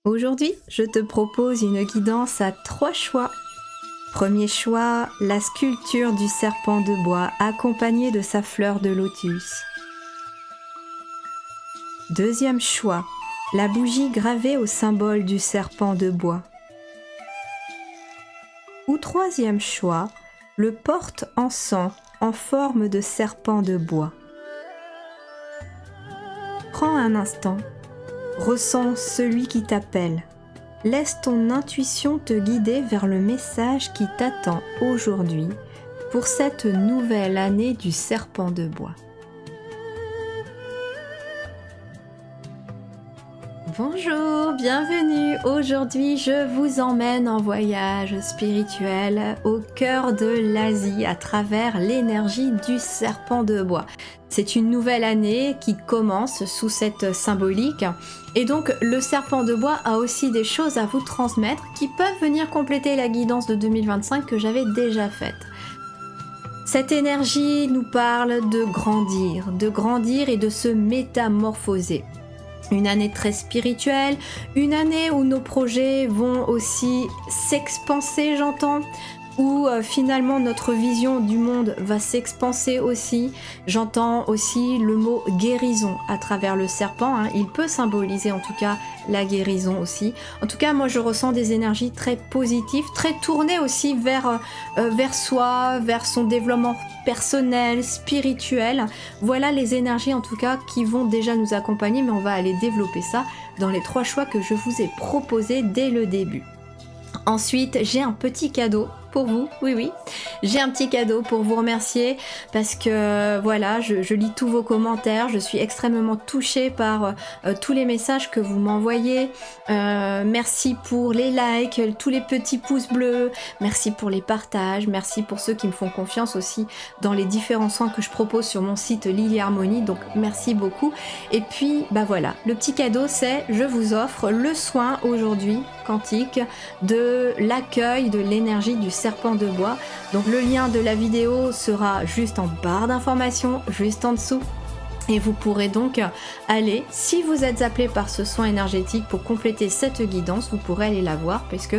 Aujourd'hui, je te propose une guidance à 3 choix. Premier choix, la sculpture du serpent de bois accompagnée de sa fleur de lotus. Deuxième choix, la bougie gravée au symbole du serpent de bois. Ou troisième choix, le porte-encens en forme de serpent de bois. Prends un instant, ressens celui qui t'appelle. Laisse ton intuition te guider vers le message qui t'attend aujourd'hui pour cette nouvelle année du serpent de bois. Bonjour, bienvenue. Aujourd'hui, je vous emmène en voyage spirituel au cœur de l'Asie à travers l'énergie du serpent de bois. C'est une nouvelle année qui commence sous cette symbolique et donc le serpent de bois a aussi des choses à vous transmettre qui peuvent venir compléter la guidance de 2025 que j'avais déjà faite. Cette énergie nous parle de grandir et de se métamorphoser. Une année très spirituelle, une année où nos projets vont aussi s'expanser, j'entends, où finalement notre vision du monde va s'expanser aussi. J'entends aussi le mot guérison à travers le serpent, il peut symboliser en tout cas la guérison aussi. En tout cas, moi je ressens des énergies très positives, très tournées aussi vers soi, vers son développement personnel, spirituel. Voilà les énergies en tout cas qui vont déjà nous accompagner, mais on va aller développer ça dans les 3 choix que je vous ai proposés dès le début. Ensuite, j'ai un petit cadeau pour vous, oui, j'ai un petit cadeau pour vous remercier parce que voilà, je lis tous vos commentaires, je suis extrêmement touchée par tous les messages que vous m'envoyez. Merci pour les likes, tous les petits pouces bleus, merci pour les partages, merci pour ceux qui me font confiance aussi dans les différents soins que je propose sur mon site Lily Harmonie, donc merci beaucoup. Et puis, bah voilà, le petit cadeau c'est, je vous offre le soin aujourd'hui quantique de l'accueil de l'énergie du serpent de bois. Donc le lien de la vidéo sera juste en barre d'informations, juste en dessous. Et vous pourrez donc aller, si vous êtes appelé par ce soin énergétique pour compléter cette guidance, vous pourrez aller la voir puisque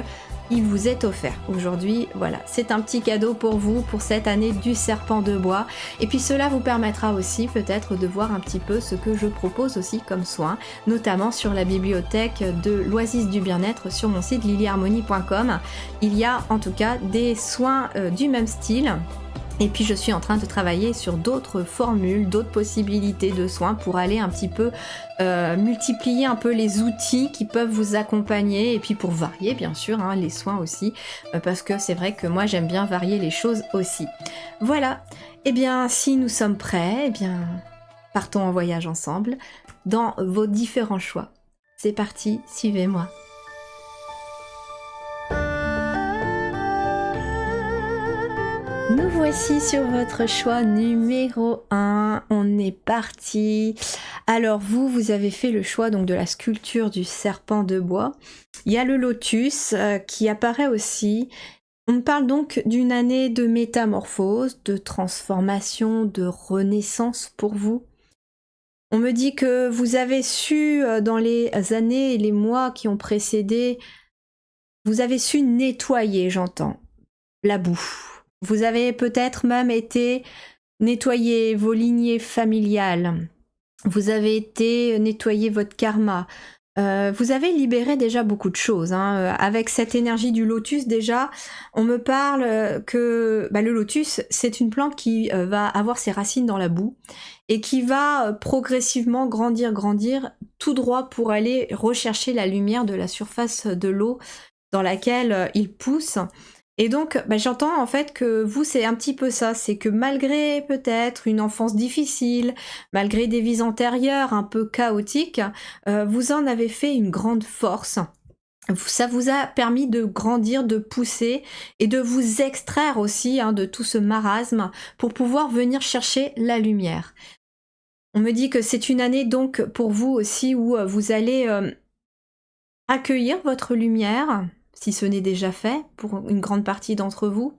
il vous est offert. Aujourd'hui, voilà, c'est un petit cadeau pour vous, pour cette année du serpent de bois. Et puis cela vous permettra aussi peut-être de voir un petit peu ce que je propose aussi comme soin, notamment sur la bibliothèque de l'Oasis du bien-être sur mon site lilyharmonie.com. Il y a en tout cas des soins du même style. Et puis je suis en train de travailler sur d'autres formules, d'autres possibilités de soins pour aller un petit peu multiplier un peu les outils qui peuvent vous accompagner et puis pour varier bien sûr les soins aussi parce que c'est vrai que moi j'aime bien varier les choses aussi. Voilà, et bien si nous sommes prêts, partons en voyage ensemble dans vos différents choix. C'est parti, suivez-moi. Nous voici sur votre choix numéro 1, on est parti. Alors vous avez fait le choix donc de la sculpture du serpent de bois. Il y a le lotus qui apparaît aussi. On parle donc d'une année de métamorphose, de transformation, de renaissance pour vous. On me dit que vous avez su dans les années et les mois qui ont précédé, vous avez su nettoyer, j'entends, la boue. Vous avez peut-être même été nettoyer vos lignées familiales. Vous avez été nettoyer votre karma. Vous avez libéré déjà beaucoup de choses. Avec cette énergie du lotus déjà, on me parle que le lotus, c'est une plante qui va avoir ses racines dans la boue et qui va progressivement grandir tout droit pour aller rechercher la lumière de la surface de l'eau dans laquelle il pousse. Et donc, j'entends en fait que vous, c'est un petit peu ça, c'est que malgré peut-être une enfance difficile, malgré des vies antérieures un peu chaotiques, vous en avez fait une grande force. Ça vous a permis de grandir, de pousser et de vous extraire aussi de tout ce marasme pour pouvoir venir chercher la lumière. On me dit que c'est une année donc pour vous aussi où vous allez accueillir votre lumière, si ce n'est déjà fait pour une grande partie d'entre vous.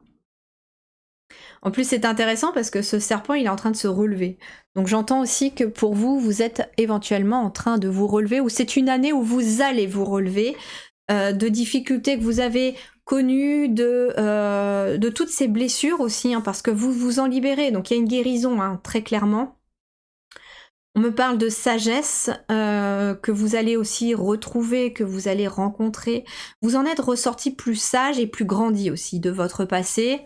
En plus, c'est intéressant parce que ce serpent, il est en train de se relever. Donc j'entends aussi que pour vous, vous êtes éventuellement en train de vous relever, ou c'est une année où vous allez vous relever de difficultés que vous avez connues, de toutes ces blessures aussi, hein, parce que vous vous en libérez. Donc il y a une guérison, hein, très clairement. On me parle de sagesse que vous allez aussi retrouver, que vous allez rencontrer. Vous en êtes ressorti plus sage et plus grandi aussi de votre passé.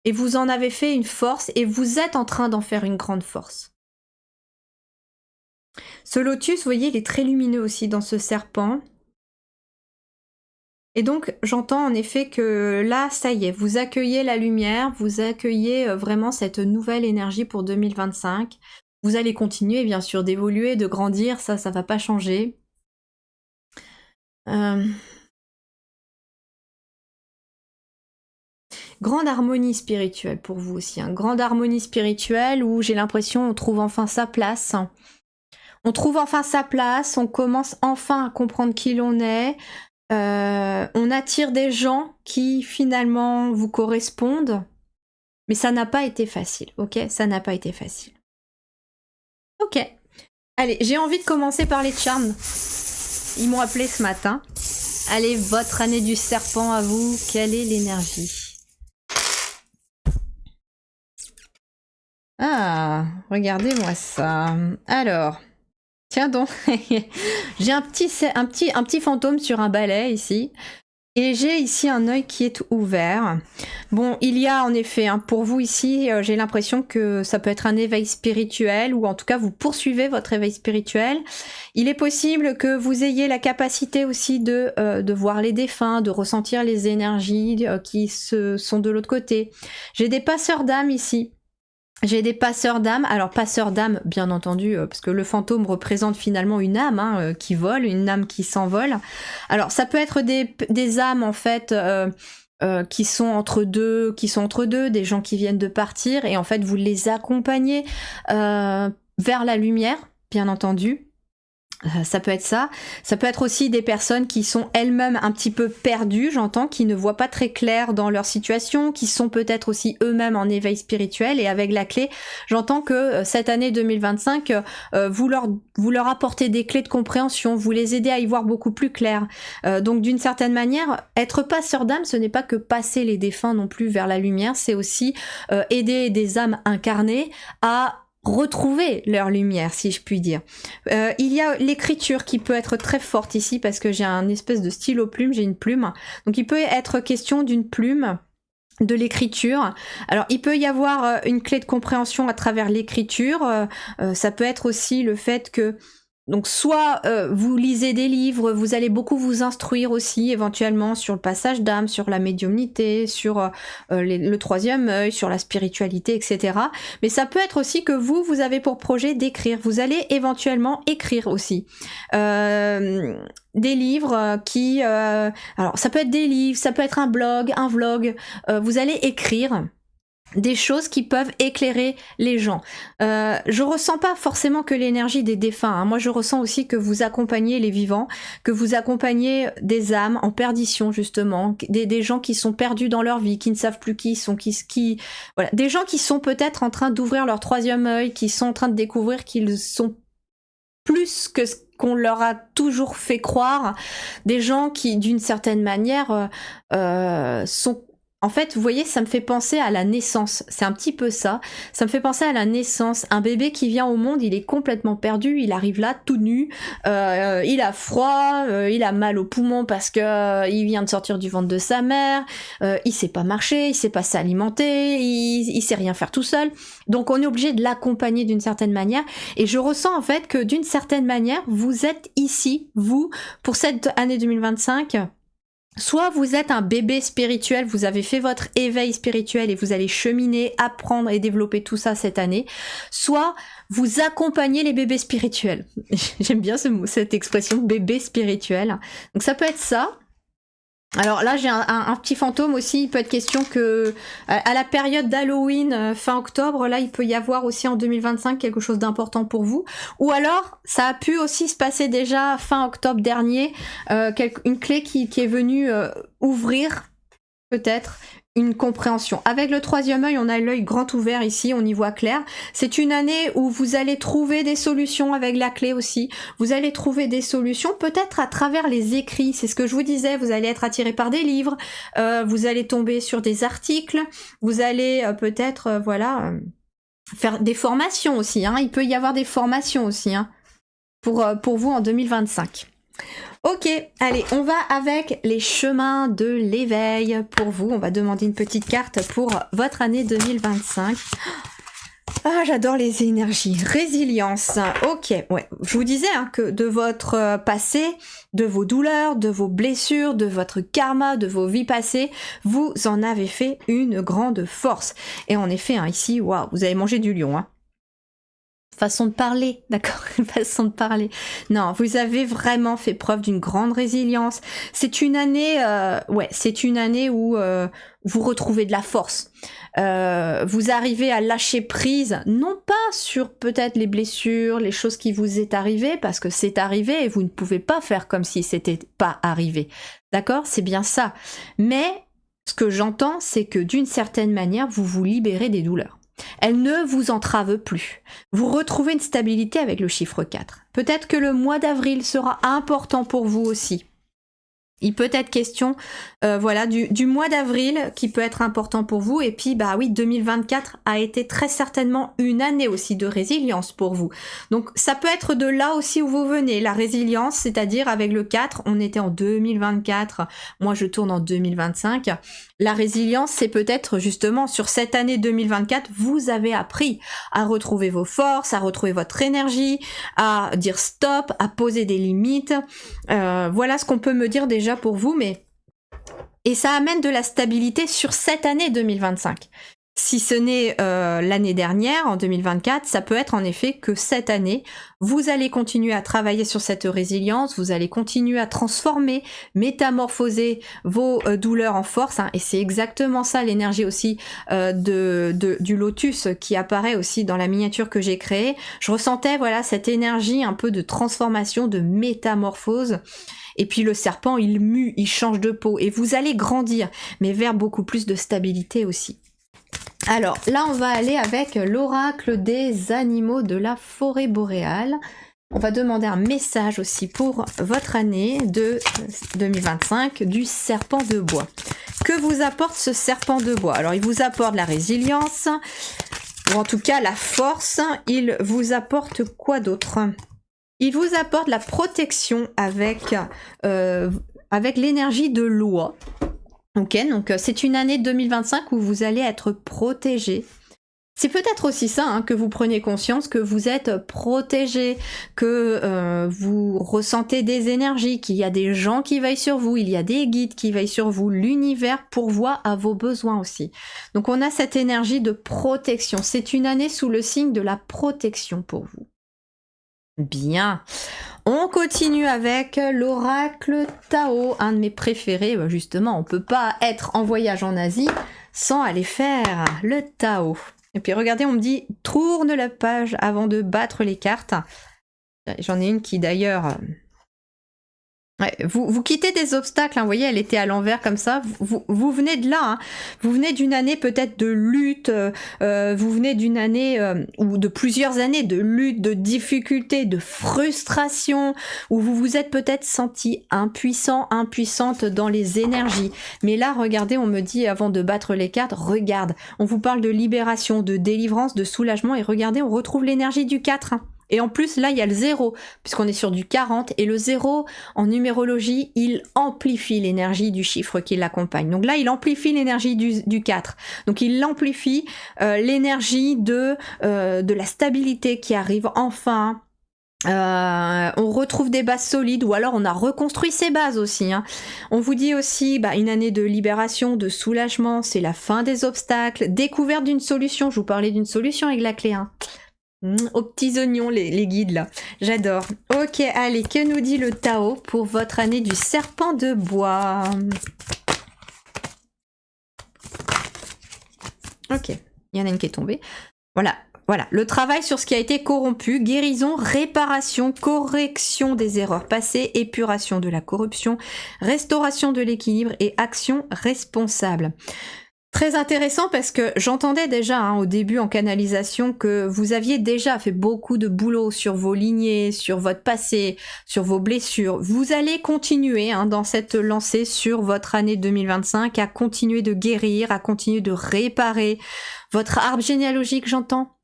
Et vous en avez fait une force et vous êtes en train d'en faire une grande force. Ce lotus, vous voyez, il est très lumineux aussi dans ce serpent. Et donc, j'entends en effet que là, ça y est, vous accueillez la lumière, vous accueillez vraiment cette nouvelle énergie pour 2025. Vous allez continuer, bien sûr, d'évoluer, de grandir, ça va pas changer. Grande harmonie spirituelle pour vous aussi, hein. Grande harmonie spirituelle où j'ai l'impression on trouve enfin sa place. On trouve enfin sa place, on commence enfin à comprendre qui l'on est. On attire des gens qui finalement vous correspondent. Mais ça n'a pas été facile, ok? Ça n'a pas été facile. Ok. Allez, j'ai envie de commencer par les charms. Ils m'ont appelé ce matin. Allez, votre année du serpent à vous, quelle est l'énergie? Ah, regardez-moi ça. Alors, tiens donc, j'ai un petit fantôme sur un balai ici. Et j'ai ici un œil qui est ouvert. Bon, il y a en effet, hein, pour vous ici, j'ai l'impression que ça peut être un éveil spirituel, ou en tout cas vous poursuivez votre éveil spirituel. Il est possible que vous ayez la capacité aussi de voir les défunts, de ressentir les énergies qui sont de l'autre côté. J'ai des passeurs d'âme ici. J'ai des passeurs d'âme. Alors passeurs d'âme, bien entendu, parce que le fantôme représente finalement une âme qui vole, une âme qui s'envole. Alors ça peut être des âmes en fait qui sont entre deux, des gens qui viennent de partir et en fait vous les accompagnez vers la lumière, bien entendu. Ça peut être ça. Ça peut être aussi des personnes qui sont elles-mêmes un petit peu perdues, j'entends, qui ne voient pas très clair dans leur situation, qui sont peut-être aussi eux-mêmes en éveil spirituel. Et avec la clé, j'entends que cette année 2025, vous leur apportez des clés de compréhension, vous les aidez à y voir beaucoup plus clair. Donc d'une certaine manière, être passeur d'âme, ce n'est pas que passer les défunts non plus vers la lumière, c'est aussi aider des âmes incarnées à retrouver leur lumière, si je puis dire. Il y a l'écriture qui peut être très forte ici parce que j'ai un espèce de stylo plume, j'ai une plume. Donc il peut être question d'une plume, de l'écriture. Alors il peut y avoir une clé de compréhension à travers l'écriture. Ça peut être aussi le fait que donc soit vous lisez des livres, vous allez beaucoup vous instruire aussi éventuellement sur le passage d'âme, sur la médiumnité, sur le troisième œil, sur la spiritualité, etc. Mais ça peut être aussi que vous avez pour projet d'écrire. Vous allez éventuellement écrire aussi. Des livres qui... alors ça peut être des livres, ça peut être un blog, un vlog. Vous allez écrire des choses qui peuvent éclairer les gens. Je ressens pas forcément que l'énergie des défunts, hein. Moi je ressens aussi que vous accompagnez les vivants, que vous accompagnez des âmes en perdition justement, des gens qui sont perdus dans leur vie, qui ne savent plus qui ils sont, voilà, des gens qui sont peut-être en train d'ouvrir leur troisième œil, qui sont en train de découvrir qu'ils sont plus que ce qu'on leur a toujours fait croire, des gens qui d'une certaine manière sont... En fait, vous voyez, ça me fait penser à la naissance. C'est un petit peu ça. Ça me fait penser à la naissance. Un bébé qui vient au monde, il est complètement perdu. Il arrive là, tout nu. Il a froid. Il a mal aux poumons parce que il vient de sortir du ventre de sa mère. Il sait pas marcher. Il sait pas s'alimenter. Il sait rien faire tout seul. Donc, on est obligé de l'accompagner d'une certaine manière. Et je ressens en fait que d'une certaine manière, vous êtes ici, vous, pour cette année 2025. Soit vous êtes un bébé spirituel, vous avez fait votre éveil spirituel et vous allez cheminer, apprendre et développer tout ça cette année. Soit vous accompagnez les bébés spirituels. J'aime bien cette expression, bébé spirituel. Donc ça peut être ça. Alors là j'ai un petit fantôme aussi, il peut être question que à la période d'Halloween fin octobre, là il peut y avoir aussi en 2025 quelque chose d'important pour vous, ou alors ça a pu aussi se passer déjà fin octobre dernier, une clé qui est venue ouvrir peut-être une compréhension. Avec le troisième œil, on a l'œil grand ouvert ici, on y voit clair. C'est une année où vous allez trouver des solutions avec la clé aussi. Vous allez trouver des solutions peut-être à travers les écrits. C'est ce que je vous disais, vous allez être attiré par des livres, vous allez tomber sur des articles, vous allez peut-être, voilà, faire des formations aussi. Hein. Il peut y avoir des formations aussi hein, pour vous en 2025. Ok, allez, on va avec les chemins de l'éveil pour vous. On va demander une petite carte pour votre année 2025. Ah, j'adore les énergies. Résilience. Ok, ouais. Je vous disais hein, que de votre passé, de vos douleurs, de vos blessures, de votre karma, de vos vies passées, vous en avez fait une grande force. Et en effet, hein, ici, waouh, vous avez mangé du lion. Hein. Façon de parler, d'accord, façon de parler. Non, vous avez vraiment fait preuve d'une grande résilience. C'est une année, c'est une année où vous retrouvez de la force. Vous arrivez à lâcher prise, non pas sur peut-être les blessures, les choses qui vous est arrivées, parce que c'est arrivé et vous ne pouvez pas faire comme si c'était pas arrivé. D'accord, c'est bien ça. Mais ce que j'entends, c'est que d'une certaine manière, vous vous libérez des douleurs. Elle ne vous entrave plus. Vous retrouvez une stabilité avec le chiffre 4. Peut-être que le mois d'avril sera important pour vous aussi. Il peut être question du mois d'avril qui peut être important pour vous. Et puis, bah oui, 2024 a été très certainement une année aussi de résilience pour vous. Donc, ça peut être de là aussi où vous venez. La résilience, c'est-à-dire avec le 4, on était en 2024. Moi, je tourne en 2025. La résilience, c'est peut-être justement sur cette année 2024, vous avez appris à retrouver vos forces, à retrouver votre énergie, à dire stop, à poser des limites. Voilà ce qu'on peut me dire déjà pour vous, et ça amène de la stabilité sur cette année 2025. Si ce n'est l'année dernière, en 2024, ça peut être en effet que cette année, vous allez continuer à travailler sur cette résilience, vous allez continuer à transformer, métamorphoser vos douleurs en force, hein, et c'est exactement ça l'énergie aussi du lotus qui apparaît aussi dans la miniature que j'ai créée. Je ressentais voilà cette énergie un peu de transformation, de métamorphose. Et puis le serpent, il mue, il change de peau, et vous allez grandir, mais vers beaucoup plus de stabilité aussi. Alors là, on va aller avec l'oracle des animaux de la forêt boréale. On va demander un message aussi pour votre année de 2025 du serpent de bois. Que vous apporte ce serpent de bois? Alors, il vous apporte la résilience, ou en tout cas la force. Il vous apporte quoi d'autre? Il vous apporte la protection avec l'énergie de l'oie. Ok, donc c'est une année 2025 où vous allez être protégé. C'est peut-être aussi ça, hein, que vous preniez conscience que vous êtes protégé, que vous ressentez des énergies, qu'il y a des gens qui veillent sur vous, il y a des guides qui veillent sur vous, l'univers pourvoit à vos besoins aussi. Donc on a cette énergie de protection. C'est une année sous le signe de la protection pour vous. Bien. On continue avec l'oracle Tao, un de mes préférés. Justement, on peut pas être en voyage en Asie sans aller faire le Tao. Et puis regardez, on me dit tourne la page avant de battre les cartes. J'en ai une qui d'ailleurs... Ouais, vous quittez des obstacles, hein, vous voyez, elle était à l'envers comme ça, vous venez de là, hein, vous venez d'une année peut-être de lutte, vous venez d'une année, ou de plusieurs années de lutte, de difficulté, de frustration, où vous vous êtes peut-être senti impuissant, impuissante dans les énergies. Mais là, regardez, on me dit avant de battre les cartes, regarde, on vous parle de libération, de délivrance, de soulagement, et regardez, on retrouve l'énergie du 4, hein. Et en plus, là, il y a le 0, puisqu'on est sur du 40, et le 0, en numérologie, il amplifie l'énergie du chiffre qui l'accompagne. Donc là, il amplifie l'énergie du 4. Donc il amplifie l'énergie de la stabilité qui arrive enfin. On retrouve des bases solides, ou alors on a reconstruit ses bases aussi, hein. On vous dit aussi une année de libération, de soulagement, c'est la fin des obstacles, découverte d'une solution. Je vous parlais d'une solution avec la clé 1. Aux petits oignons, les guides là. J'adore. Ok, allez, que nous dit le Tao pour votre année du serpent de bois? Ok, il y en a une qui est tombée. Voilà, le travail sur ce qui a été corrompu, guérison, réparation, correction des erreurs passées, épuration de la corruption, restauration de l'équilibre et action responsable. Très intéressant parce que j'entendais déjà au début en canalisation que vous aviez déjà fait beaucoup de boulot sur vos lignées, sur votre passé, sur vos blessures. Vous allez continuer dans cette lancée sur votre année 2025 à continuer de guérir, à continuer de réparer votre arbre généalogique, j'entends.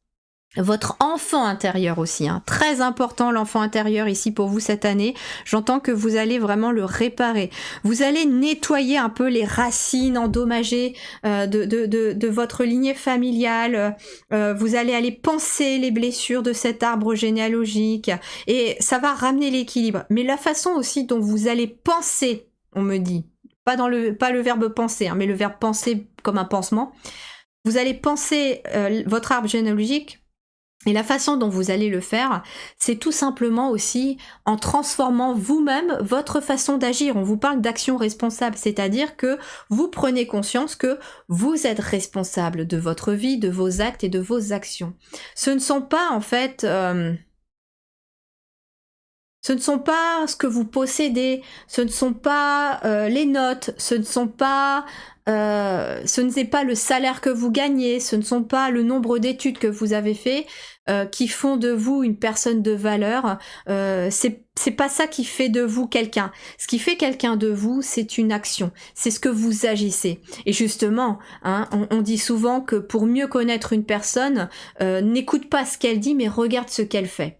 Votre enfant intérieur aussi, très important l'enfant intérieur ici pour vous cette année. J'entends que vous allez vraiment le réparer. Vous allez nettoyer un peu les racines endommagées de votre lignée familiale. Vous allez aller panser les blessures de cet arbre généalogique et ça va ramener l'équilibre. Mais la façon aussi dont vous allez penser, on me dit, pas le verbe penser, mais le verbe penser comme un pansement. Vous allez penser votre arbre généalogique. Et la façon dont vous allez le faire, c'est tout simplement aussi en transformant vous-même votre façon d'agir. On vous parle d'action responsable, c'est-à-dire que vous prenez conscience que vous êtes responsable de votre vie, de vos actes et de vos actions. Ce ne sont pas en fait... ce ne sont pas ce que vous possédez, ce ne sont pas les notes, ce n'est pas le salaire que vous gagnez, ce ne sont pas le nombre d'études que vous avez fait qui font de vous une personne de valeur. C'est pas ça qui fait de vous quelqu'un. Ce qui fait quelqu'un de vous, c'est une action. C'est ce que vous agissez. Et justement, on dit souvent que pour mieux connaître une personne, n'écoute pas ce qu'elle dit, mais regarde ce qu'elle fait.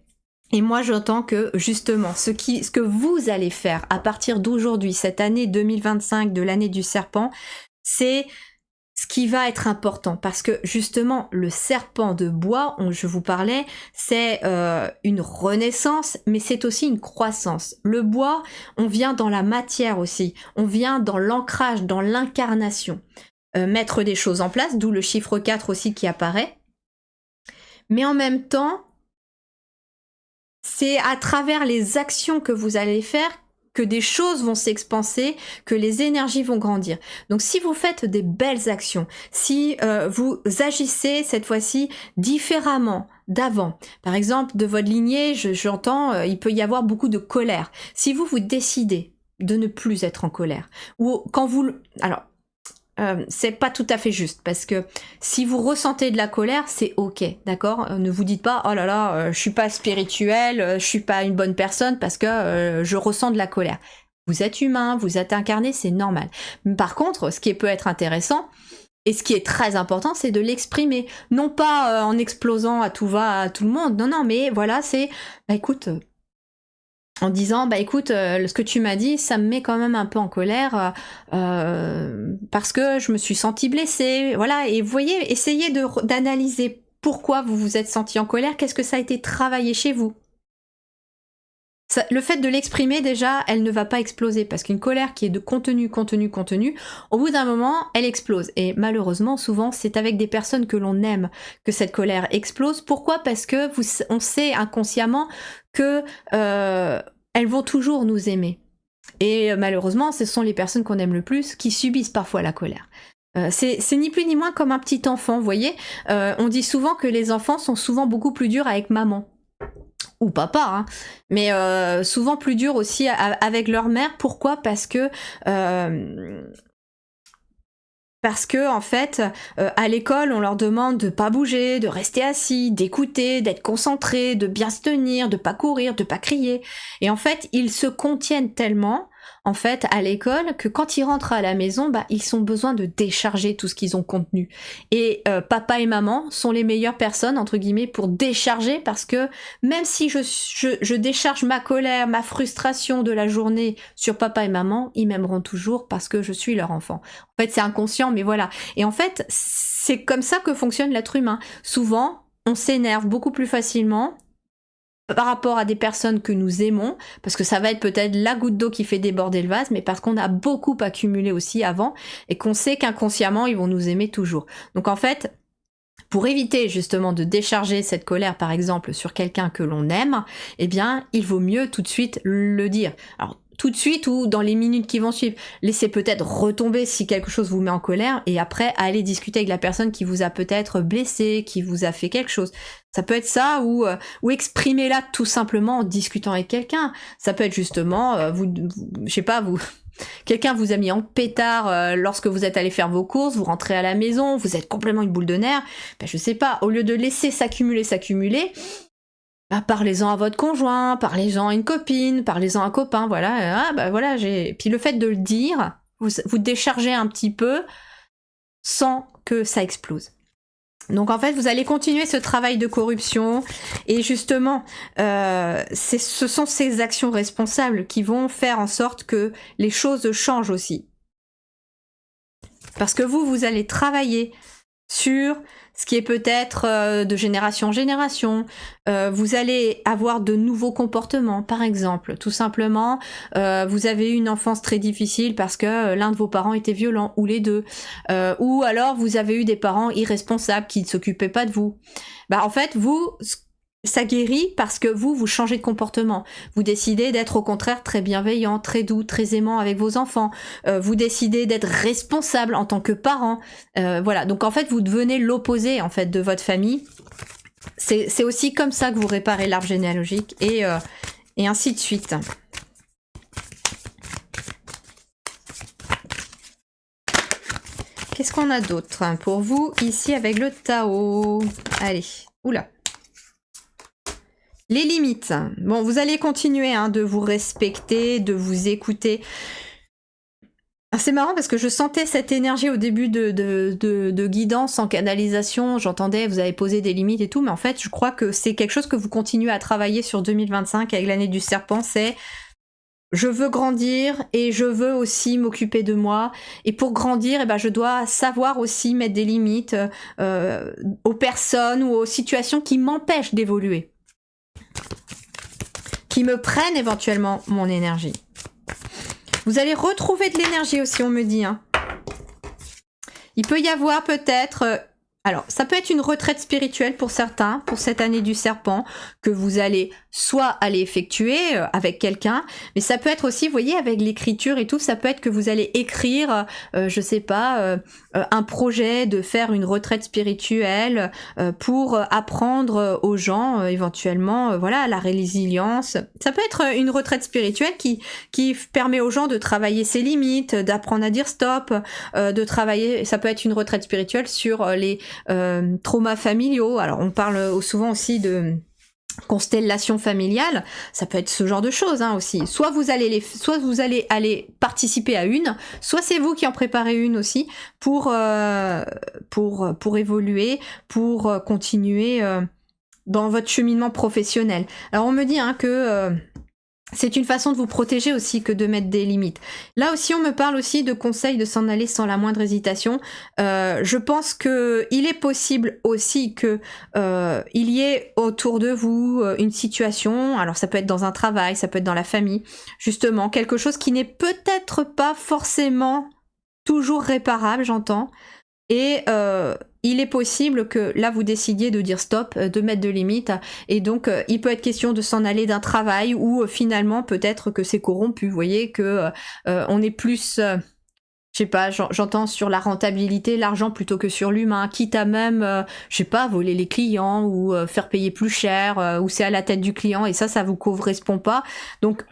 Et moi, j'entends que, justement, ce que vous allez faire à partir d'aujourd'hui, cette année 2025 de l'année du serpent, c'est ce qui va être important. Parce que, justement, le serpent de bois, je vous parlais, c'est une renaissance, mais c'est aussi une croissance. Le bois, on vient dans la matière aussi. On vient dans l'ancrage, dans l'incarnation. Mettre des choses en place, d'où le chiffre 4 aussi qui apparaît. Mais en même temps, c'est à travers les actions que vous allez faire que des choses vont s'expanser, que les énergies vont grandir. Donc si vous faites des belles actions, si vous agissez cette fois-ci différemment d'avant, par exemple de votre lignée, j'entends, il peut y avoir beaucoup de colère. Si vous décidez de ne plus être en colère, ou quand vous... Alors, c'est pas tout à fait juste parce que si vous ressentez de la colère, c'est ok, d'accord. Ne vous dites pas oh là là, je suis pas spirituelle, je suis pas une bonne personne parce que je ressens de la colère. Vous êtes humain, vous êtes incarné, c'est normal. Par contre, ce qui peut être intéressant et ce qui est très important, c'est de l'exprimer, non pas en explosant à tout va à tout le monde, non, mais voilà, c'est écoute. En disant, écoute, ce que tu m'as dit, ça me met quand même un peu en colère parce que je me suis sentie blessée. Voilà, et vous voyez, essayez d'analyser pourquoi vous vous êtes senti en colère, qu'est-ce que ça a été travaillé chez vous. Le fait de l'exprimer, déjà, elle ne va pas exploser parce qu'une colère qui est de contenu, au bout d'un moment, elle explose. Et malheureusement, souvent, c'est avec des personnes que l'on aime que cette colère explose. Pourquoi ? Parce que on sait inconsciemment que elles vont toujours nous aimer. Et malheureusement, ce sont les personnes qu'on aime le plus qui subissent parfois la colère. C'est ni plus ni moins comme un petit enfant, vous voyez. On dit souvent que les enfants sont souvent beaucoup plus durs avec maman. Ou papa, mais souvent plus dur aussi avec leur mère. Pourquoi ? Parce que en fait, à l'école, on leur demande de pas bouger, de rester assis, d'écouter, d'être concentré, de bien se tenir, de pas courir, de pas crier. Et en fait, ils se contiennent tellement, en fait, à l'école, que quand ils rentrent à la maison, ils ont besoin de décharger tout ce qu'ils ont contenu. Et papa et maman sont les meilleures personnes, entre guillemets, pour décharger, parce que même si je décharge ma colère, ma frustration de la journée sur papa et maman, ils m'aimeront toujours parce que je suis leur enfant. En fait, c'est inconscient, mais voilà. Et en fait, c'est comme ça que fonctionne l'être humain. Souvent, on s'énerve beaucoup plus facilement par rapport à des personnes que nous aimons, parce que ça va être peut-être la goutte d'eau qui fait déborder le vase, mais parce qu'on a beaucoup accumulé aussi avant, et qu'on sait qu'inconsciemment, ils vont nous aimer toujours. Donc en fait, pour éviter justement de décharger cette colère, par exemple, sur quelqu'un que l'on aime, eh bien, il vaut mieux tout de suite le dire. Alors, tout de suite ou dans les minutes qui vont suivre. Laissez peut-être retomber si quelque chose vous met en colère et après aller discuter avec la personne qui vous a peut-être blessé, qui vous a fait quelque chose. Ça peut être ça ou exprimez-la tout simplement en discutant avec quelqu'un. Ça peut être justement, je sais pas, vous Quelqu'un vous a mis en pétard lorsque vous êtes allé faire vos courses, vous rentrez à la maison, vous êtes complètement une boule de nerfs. Ben, je sais pas, au lieu de laisser s'accumuler, bah, parlez-en à votre conjoint, parlez-en à une copine, parlez-en à un copain, voilà. Ah bah voilà, Puis le fait de le dire, vous déchargez un petit peu sans que ça explose. Donc en fait, vous allez continuer ce travail de corruption et justement, ce sont ces actions responsables qui vont faire en sorte que les choses changent aussi. Parce que vous allez travailler sur ce qui est peut-être de génération en génération. Vous allez avoir de nouveaux comportements, par exemple. Tout simplement, vous avez eu une enfance très difficile parce que l'un de vos parents était violent, ou les deux. Ou alors, vous avez eu des parents irresponsables qui ne s'occupaient pas de vous. Bah, en fait, ça guérit parce que vous changez de comportement. Vous décidez d'être au contraire très bienveillant, très doux, très aimant avec vos enfants. Vous décidez d'être responsable en tant que parent. Voilà. Donc en fait, vous devenez l'opposé en fait de votre famille. C'est aussi comme ça que vous réparez l'arbre généalogique et ainsi de suite. Qu'est-ce qu'on a d'autre pour vous ici avec le Tao? Allez, oula. Les limites. Bon, vous allez continuer de vous respecter, de vous écouter. C'est marrant parce que je sentais cette énergie au début de guidance en canalisation. J'entendais, vous avez posé des limites et tout, mais en fait, je crois que c'est quelque chose que vous continuez à travailler sur 2025 avec l'année du serpent. C'est je veux grandir et je veux aussi m'occuper de moi. Et pour grandir, je dois savoir aussi mettre des limites aux personnes ou aux situations qui m'empêchent d'évoluer, qui me prennent éventuellement mon énergie. Vous allez retrouver de l'énergie aussi, on me dit. Il peut y avoir peut-être... alors, ça peut être une retraite spirituelle pour certains, pour cette année du serpent, que vous allez soit aller effectuer avec quelqu'un, mais ça peut être aussi, vous voyez, avec l'écriture et tout, ça peut être que vous allez écrire, je sais pas, un projet de faire une retraite spirituelle pour apprendre aux gens, éventuellement, voilà, la résilience. Ça peut être une retraite spirituelle qui permet aux gens de travailler ses limites, d'apprendre à dire stop, de travailler, ça peut être une retraite spirituelle sur les traumas familiaux. Alors on parle souvent aussi de constellation familiale, ça peut être ce genre de choses aussi. Soit vous allez aller participer à une, soit c'est vous qui en préparez une aussi pour évoluer, pour continuer dans votre cheminement professionnel. Alors on me dit que c'est une façon de vous protéger aussi que de mettre des limites. Là aussi, on me parle aussi de conseils de s'en aller sans la moindre hésitation. Je pense que il est possible aussi que il y ait autour de vous une situation, alors ça peut être dans un travail, ça peut être dans la famille, justement, quelque chose qui n'est peut-être pas forcément toujours réparable, j'entends. Et il est possible que là vous décidiez de dire stop, de mettre de limites, et donc il peut être question de s'en aller d'un travail où finalement peut-être que c'est corrompu, vous voyez, que on est plus, je sais pas, j'entends sur la rentabilité, l'argent plutôt que sur l'humain, quitte à même, je sais pas, voler les clients ou faire payer plus cher, ou c'est à la tête du client, et ça vous correspond pas. Donc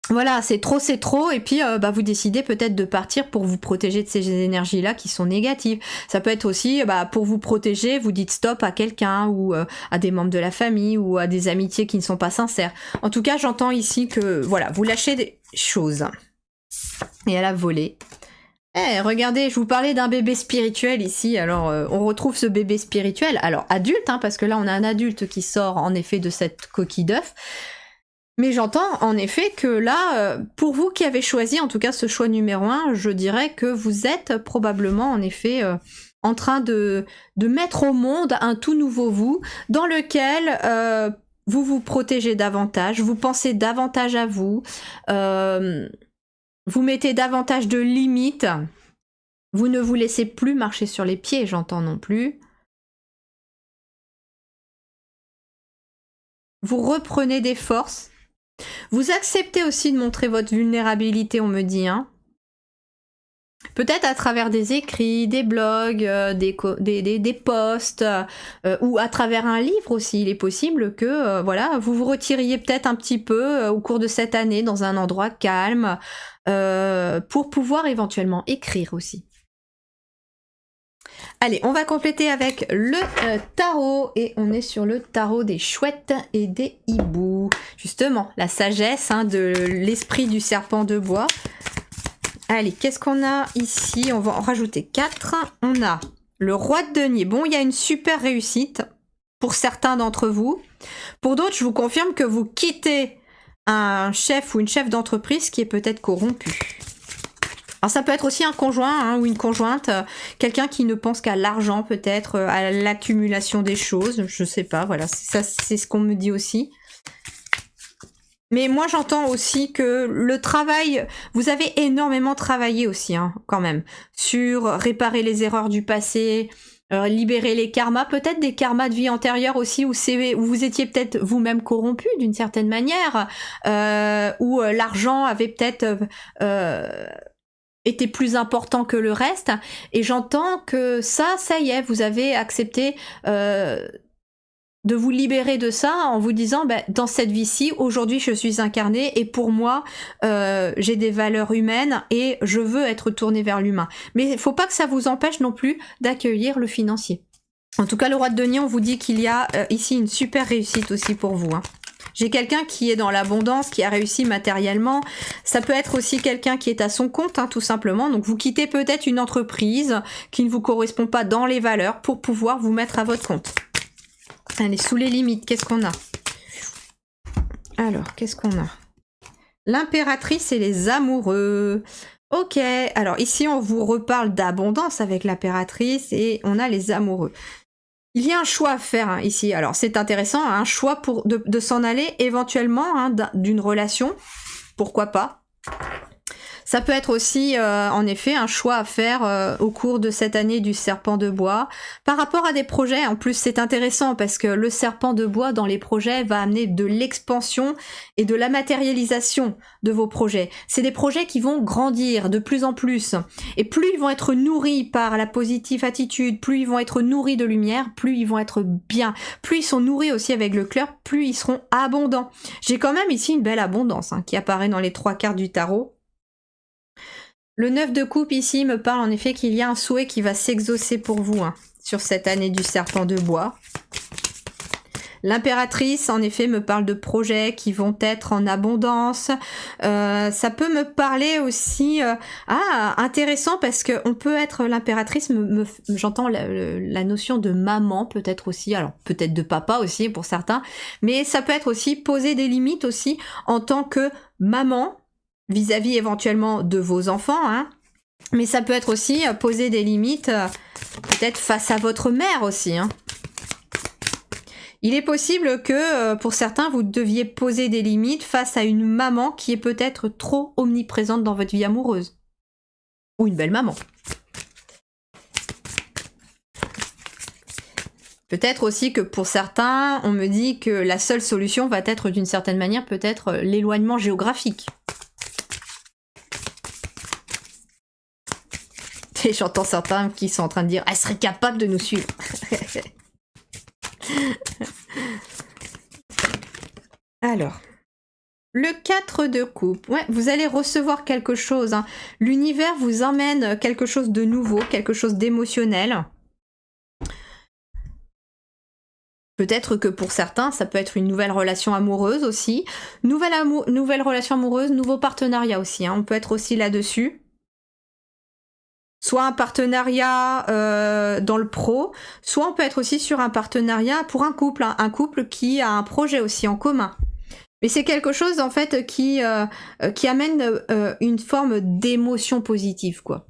voilà, c'est trop, et puis vous décidez peut-être de partir pour vous protéger de ces énergies-là qui sont négatives. Ça peut être aussi, pour vous protéger, vous dites stop à quelqu'un, ou à des membres de la famille, ou à des amitiés qui ne sont pas sincères. En tout cas, j'entends ici que, voilà, vous lâchez des choses. Et elle a volé. Regardez, je vous parlais d'un bébé spirituel ici, alors on retrouve ce bébé spirituel, alors adulte, parce que là on a un adulte qui sort en effet de cette coquille d'œuf. Mais j'entends en effet que là, pour vous qui avez choisi en tout cas ce choix numéro 1, je dirais que vous êtes probablement en effet en train de mettre au monde un tout nouveau vous, dans lequel vous vous protégez davantage, vous pensez davantage à vous, vous mettez davantage de limites, vous ne vous laissez plus marcher sur les pieds, j'entends non plus. Vous reprenez des forces. Vous acceptez aussi de montrer votre vulnérabilité, on me dit, Peut-être à travers des écrits, des blogs, des posts, ou à travers un livre aussi. Il est possible que voilà, vous vous retiriez peut-être un petit peu au cours de cette année dans un endroit calme pour pouvoir éventuellement écrire aussi. Allez, on va compléter avec le tarot et on est sur le tarot des chouettes et des hiboux. Justement, la sagesse de l'esprit du serpent de bois. Allez, qu'est-ce qu'on a ici? On va en rajouter 4. On a le roi de denier. Bon, il y a une super réussite pour certains d'entre vous. Pour d'autres, je vous confirme que vous quittez un chef ou une chef d'entreprise qui est peut-être corrompu. Alors ça peut être aussi un conjoint ou une conjointe, quelqu'un qui ne pense qu'à l'argent peut-être, à l'accumulation des choses, je sais pas, voilà, ça c'est ce qu'on me dit aussi. Mais moi j'entends aussi que le travail, vous avez énormément travaillé aussi quand même, sur réparer les erreurs du passé, libérer les karmas, peut-être des karmas de vie antérieure aussi, où vous étiez peut-être vous-même corrompu d'une certaine manière, où l'argent avait peut-être était plus important que le reste, et j'entends que ça y est, vous avez accepté de vous libérer de ça en vous disant dans cette vie-ci, aujourd'hui je suis incarnée et pour moi j'ai des valeurs humaines et je veux être tournée vers l'humain. Mais il faut pas que ça vous empêche non plus d'accueillir le financier. En tout cas, le roi de denier, on vous dit qu'il y a ici une super réussite aussi pour vous. J'ai quelqu'un qui est dans l'abondance, qui a réussi matériellement. Ça peut être aussi quelqu'un qui est à son compte, tout simplement. Donc vous quittez peut-être une entreprise qui ne vous correspond pas dans les valeurs pour pouvoir vous mettre à votre compte. Allez, sous les limites, qu'est-ce qu'on a? Alors, qu'est-ce qu'on a? L'impératrice et les amoureux. Ok, alors ici on vous reparle d'abondance avec l'impératrice et on a les amoureux. Il y a un choix à faire ici. Alors c'est intéressant, un choix de s'en aller éventuellement d'une relation. Pourquoi pas? Ça peut être aussi, en effet, un choix à faire au cours de cette année du serpent de bois. Par rapport à des projets, en plus, c'est intéressant parce que le serpent de bois, dans les projets, va amener de l'expansion et de la matérialisation de vos projets. C'est des projets qui vont grandir de plus en plus. Et plus ils vont être nourris par la positive attitude, plus ils vont être nourris de lumière, plus ils vont être bien. Plus ils sont nourris aussi avec le cœur, plus ils seront abondants. J'ai quand même ici une belle abondance qui apparaît dans les 3 cartes du tarot. Le 9 de coupe ici me parle en effet qu'il y a un souhait qui va s'exaucer pour vous sur cette année du serpent de bois. L'impératrice en effet me parle de projets qui vont être en abondance. Ça peut me parler aussi... intéressant parce qu'on peut être l'impératrice, j'entends la notion de maman peut-être aussi, alors peut-être de papa aussi pour certains, mais ça peut être aussi poser des limites aussi en tant que maman, vis-à-vis éventuellement de vos enfants, mais ça peut être aussi poser des limites peut-être face à votre mère aussi. Il est possible que pour certains vous deviez poser des limites face à une maman qui est peut-être trop omniprésente dans votre vie amoureuse. Ou une belle maman. Peut-être aussi que pour certains, on me dit que la seule solution va être d'une certaine manière peut-être l'éloignement géographique. Et j'entends certains qui sont en train de dire « Elle serait capable de nous suivre !» Alors, le 4 de coupe. Ouais, vous allez recevoir quelque chose. L'univers vous emmène quelque chose de nouveau, quelque chose d'émotionnel. Peut-être que pour certains, ça peut être une nouvelle relation amoureuse aussi. Nouvelle relation amoureuse, nouveau partenariat aussi. On peut être aussi là-dessus. Soit un partenariat dans le pro, soit on peut être aussi sur un partenariat pour un couple qui a un projet aussi en commun. Mais c'est quelque chose en fait qui amène une forme d'émotion positive, quoi.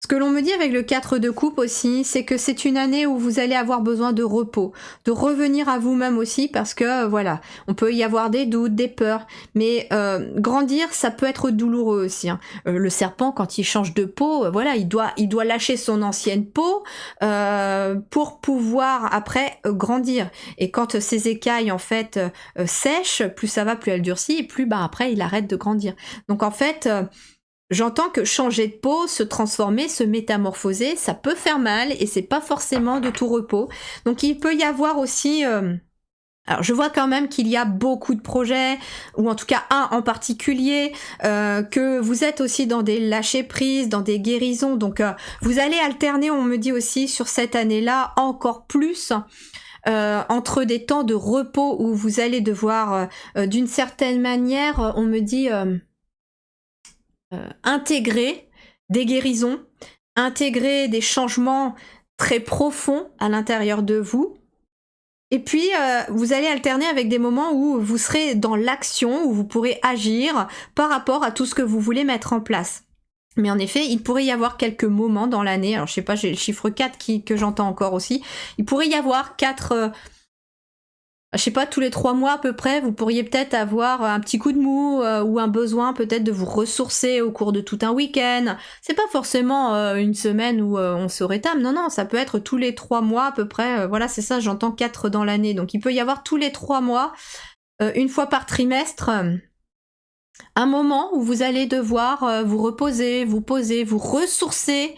Ce que l'on me dit avec le 4 de coupe aussi, c'est que c'est une année où vous allez avoir besoin de repos, de revenir à vous-même aussi, parce que voilà, on peut y avoir des doutes, des peurs, mais grandir, ça peut être douloureux aussi, hein. Le serpent, quand il change de peau, voilà, il doit lâcher son ancienne peau pour pouvoir après grandir. Et quand ses écailles en fait sèchent, plus ça va, plus elle durcit, et plus après il arrête de grandir. Donc en fait, j'entends que changer de peau, se transformer, se métamorphoser, ça peut faire mal et c'est pas forcément de tout repos. Donc il peut y avoir aussi... alors je vois quand même qu'il y a beaucoup de projets, ou en tout cas un en particulier, que vous êtes aussi dans des lâcher-prises, dans des guérisons. Donc vous allez alterner, on me dit aussi, sur cette année-là, encore plus... entre des temps de repos où vous allez devoir, d'une certaine manière, on me dit... intégrer des guérisons, intégrer des changements très profonds à l'intérieur de vous. Et puis, vous allez alterner avec des moments où vous serez dans l'action, où vous pourrez agir par rapport à tout ce que vous voulez mettre en place. Mais en effet, il pourrait y avoir quelques moments dans l'année, alors je sais pas, j'ai le chiffre 4 que j'entends encore aussi, il pourrait y avoir 4... je sais pas, tous les 3 mois à peu près, vous pourriez peut-être avoir un petit coup de mou ou un besoin peut-être de vous ressourcer au cours de tout un week-end. C'est pas forcément une semaine où on se rétame, non, ça peut être tous les 3 mois à peu près. Voilà, c'est ça, j'entends 4 dans l'année. Donc il peut y avoir tous les 3 mois, une fois par trimestre, un moment où vous allez devoir vous reposer, vous poser, vous ressourcer.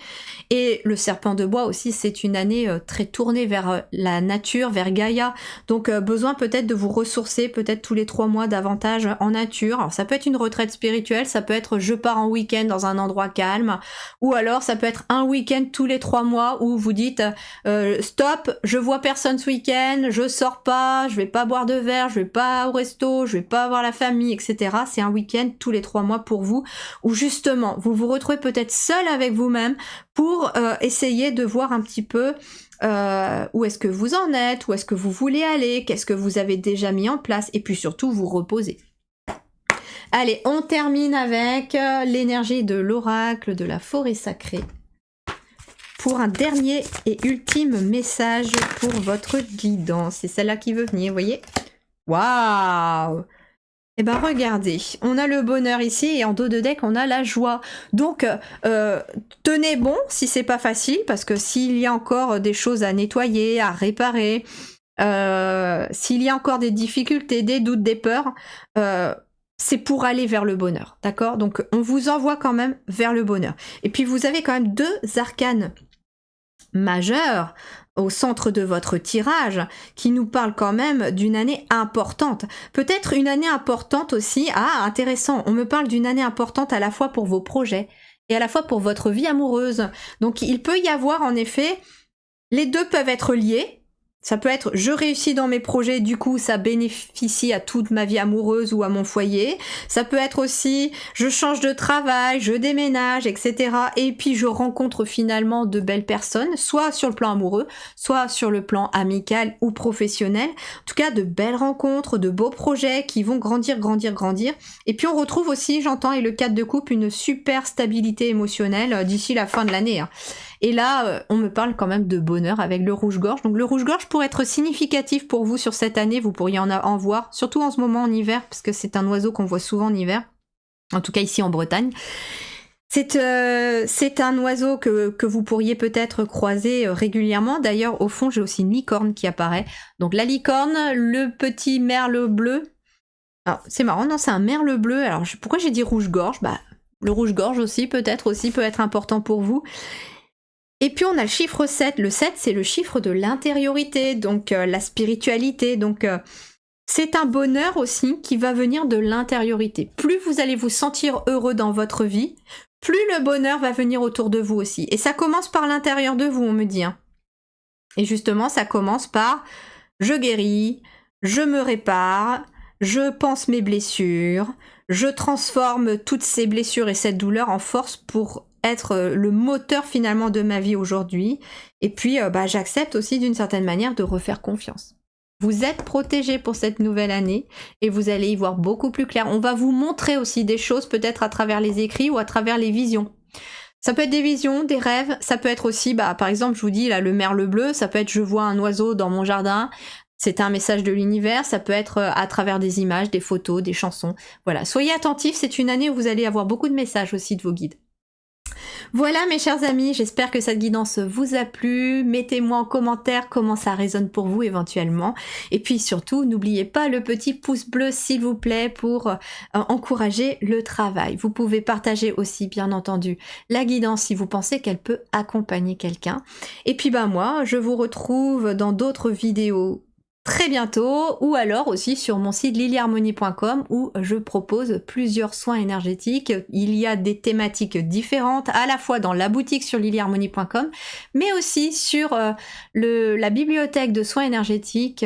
Et le serpent de bois aussi, c'est une année très tournée vers la nature, vers Gaïa. Donc besoin peut-être de vous ressourcer, peut-être tous les 3 mois davantage en nature. Alors ça peut être une retraite spirituelle, ça peut être je pars en week-end dans un endroit calme, ou alors ça peut être un week-end tous les 3 mois où vous dites stop, je vois personne ce week-end, je sors pas, je vais pas boire de verre, je vais pas au resto, je vais pas voir la famille, etc. C'est un week-end tous les 3 mois pour vous, où justement vous vous retrouvez peut-être seul avec vous-même pour essayer de voir un petit peu où est-ce que vous en êtes, où est-ce que vous voulez aller, qu'est-ce que vous avez déjà mis en place, et puis surtout vous reposer. Allez, on termine avec l'énergie de l'oracle de la forêt sacrée pour un dernier et ultime message pour votre guidance. C'est celle-là qui veut venir, vous voyez? Waouh! Eh ben regardez, on a le bonheur ici et en dos de deck on a la joie. Donc tenez bon si c'est pas facile, parce que s'il y a encore des choses à nettoyer, à réparer, s'il y a encore des difficultés, des doutes, des peurs, c'est pour aller vers le bonheur, d'accord? Donc on vous envoie quand même vers le bonheur. Et puis vous avez quand même 2 arcanes majeurs au centre de votre tirage, qui nous parle quand même d'une année importante. Peut-être une année importante aussi, intéressant, on me parle d'une année importante à la fois pour vos projets et à la fois pour votre vie amoureuse. Donc il peut y avoir en effet, les deux peuvent être liés. Ça peut être je réussis dans mes projets, du coup ça bénéficie à toute ma vie amoureuse ou à mon foyer. Ça peut être aussi je change de travail, je déménage, etc. Et puis je rencontre finalement de belles personnes, soit sur le plan amoureux, soit sur le plan amical ou professionnel. En tout cas de belles rencontres, de beaux projets qui vont grandir. Et puis on retrouve aussi, j'entends, et le 4 de coupe, une super stabilité émotionnelle d'ici la fin de l'année. Et là, on me parle quand même de bonheur avec le rouge-gorge. Donc le rouge-gorge pourrait être significatif pour vous sur cette année. Vous pourriez en voir, surtout en ce moment en hiver, parce que c'est un oiseau qu'on voit souvent en hiver. En tout cas ici en Bretagne. C'est un oiseau que vous pourriez peut-être croiser régulièrement. D'ailleurs, au fond, j'ai aussi une licorne qui apparaît. Donc la licorne, le petit merle bleu. Alors, c'est marrant, non, c'est un merle bleu. Alors, pourquoi j'ai dit rouge-gorge? Le rouge-gorge aussi peut être important pour vous. Et puis on a le chiffre 7. Le 7, c'est le chiffre de l'intériorité, donc la spiritualité. Donc c'est un bonheur aussi qui va venir de l'intériorité. Plus vous allez vous sentir heureux dans votre vie, plus le bonheur va venir autour de vous aussi. Et ça commence par l'intérieur de vous, on me dit. Et justement, ça commence par je guéris, je me répare, je pense mes blessures, je transforme toutes ces blessures et cette douleur en force pour être le moteur finalement de ma vie aujourd'hui. Et puis j'accepte aussi d'une certaine manière de refaire confiance. Vous êtes protégés pour cette nouvelle année et vous allez y voir beaucoup plus clair. On va vous montrer aussi des choses peut-être à travers les écrits ou à travers les visions. Ça peut être des visions, des rêves, ça peut être aussi, par exemple, je vous dis là, le merle bleu, ça peut être je vois un oiseau dans mon jardin, c'est un message de l'univers, ça peut être à travers des images, des photos, des chansons. Voilà, soyez attentifs, c'est une année où vous allez avoir beaucoup de messages aussi de vos guides. Voilà mes chers amis, j'espère que cette guidance vous a plu. Mettez-moi en commentaire comment ça résonne pour vous éventuellement. Et puis surtout, n'oubliez pas le petit pouce bleu s'il vous plaît pour encourager le travail. Vous pouvez partager aussi bien entendu la guidance si vous pensez qu'elle peut accompagner quelqu'un. Et puis moi, je vous retrouve dans d'autres vidéos très bientôt, ou alors aussi sur mon site lilyharmonie.com où je propose plusieurs soins énergétiques. Il y a des thématiques différentes à la fois dans la boutique sur lilyharmonie.com mais aussi sur la bibliothèque de soins énergétiques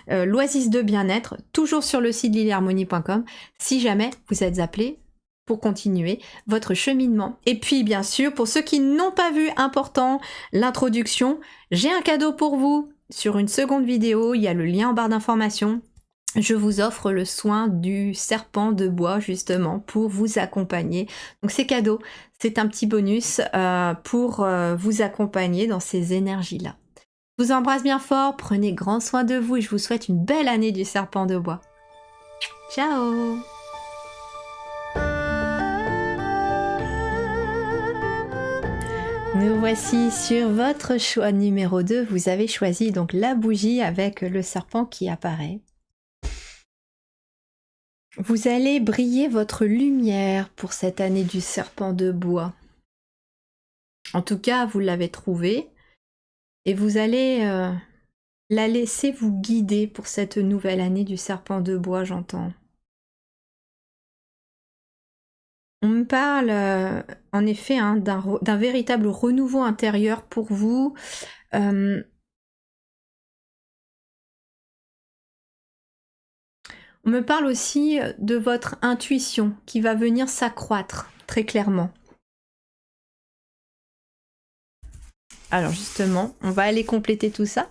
l'oasis de bien-être, toujours sur le site lilyharmonie.com si jamais vous êtes appelé pour continuer votre cheminement. Et puis bien sûr, pour ceux qui n'ont pas vu important l'introduction, j'ai un cadeau pour vous. Sur une seconde vidéo, il y a le lien en barre d'information. Je vous offre le soin du serpent de bois justement pour vous accompagner. Donc c'est cadeau, c'est un petit bonus pour vous accompagner dans ces énergies-là. Je vous embrasse bien fort, prenez grand soin de vous et je vous souhaite une belle année du serpent de bois. Ciao! Nous voici sur votre choix numéro 2. Vous avez choisi donc la bougie avec le serpent qui apparaît. Vous allez briller votre lumière pour cette année du serpent de bois. En tout cas, vous l'avez trouvée et vous allez la laisser vous guider pour cette nouvelle année du serpent de bois, j'entends. On me parle en effet d'un véritable renouveau intérieur pour vous. On me parle aussi de votre intuition qui va venir s'accroître très clairement. Alors justement, on va aller compléter tout ça.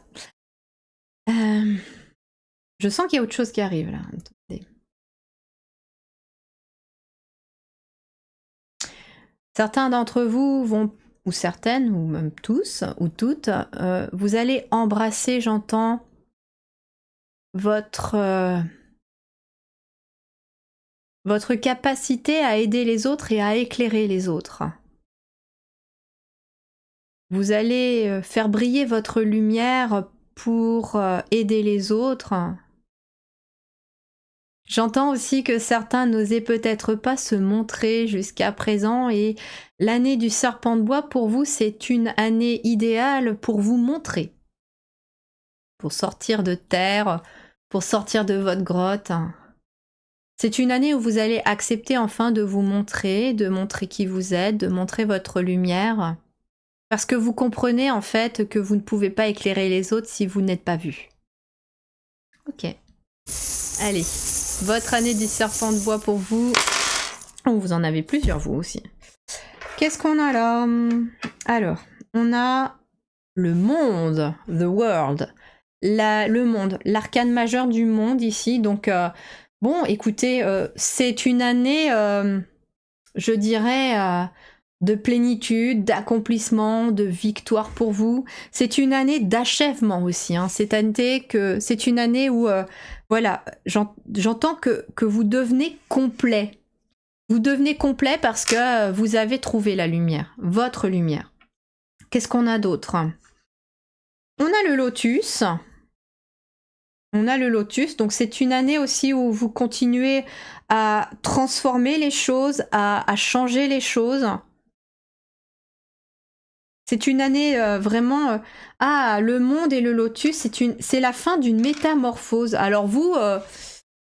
Je sens qu'il y a autre chose qui arrive là. Attendez. Certains d'entre vous vont, ou certaines, ou même tous, ou toutes, vous allez embrasser, j'entends, votre capacité à aider les autres et à éclairer les autres. Vous allez faire briller votre lumière pour aider les autres. J'entends aussi que certains n'osaient peut-être pas se montrer jusqu'à présent et l'année du serpent de bois pour vous, c'est une année idéale pour vous montrer. Pour sortir de terre, pour sortir de votre grotte. C'est une année où vous allez accepter enfin de vous montrer, de montrer qui vous êtes, de montrer votre lumière. Parce que vous comprenez en fait que vous ne pouvez pas éclairer les autres si vous n'êtes pas vu. Ok. Allez, votre année du serpent de bois pour vous. Oh, vous en avez plusieurs vous aussi. Qu'est-ce qu'on a là? Alors, on a le monde, the world. Le monde, l'arcane majeur du monde ici. Donc, bon, écoutez, c'est une année, je dirais, de plénitude, d'accomplissement, de victoire pour vous. C'est une année d'achèvement aussi. Hein. C'est une année où, voilà, j'entends que vous devenez complet. Vous devenez complet parce que vous avez trouvé la lumière, votre lumière. Qu'est-ce qu'on a d'autre? On a le lotus. On a le lotus, donc c'est une année aussi où vous continuez à transformer les choses, à changer les choses. C'est une année vraiment... le monde et le lotus, c'est la fin d'une métamorphose. Alors vous...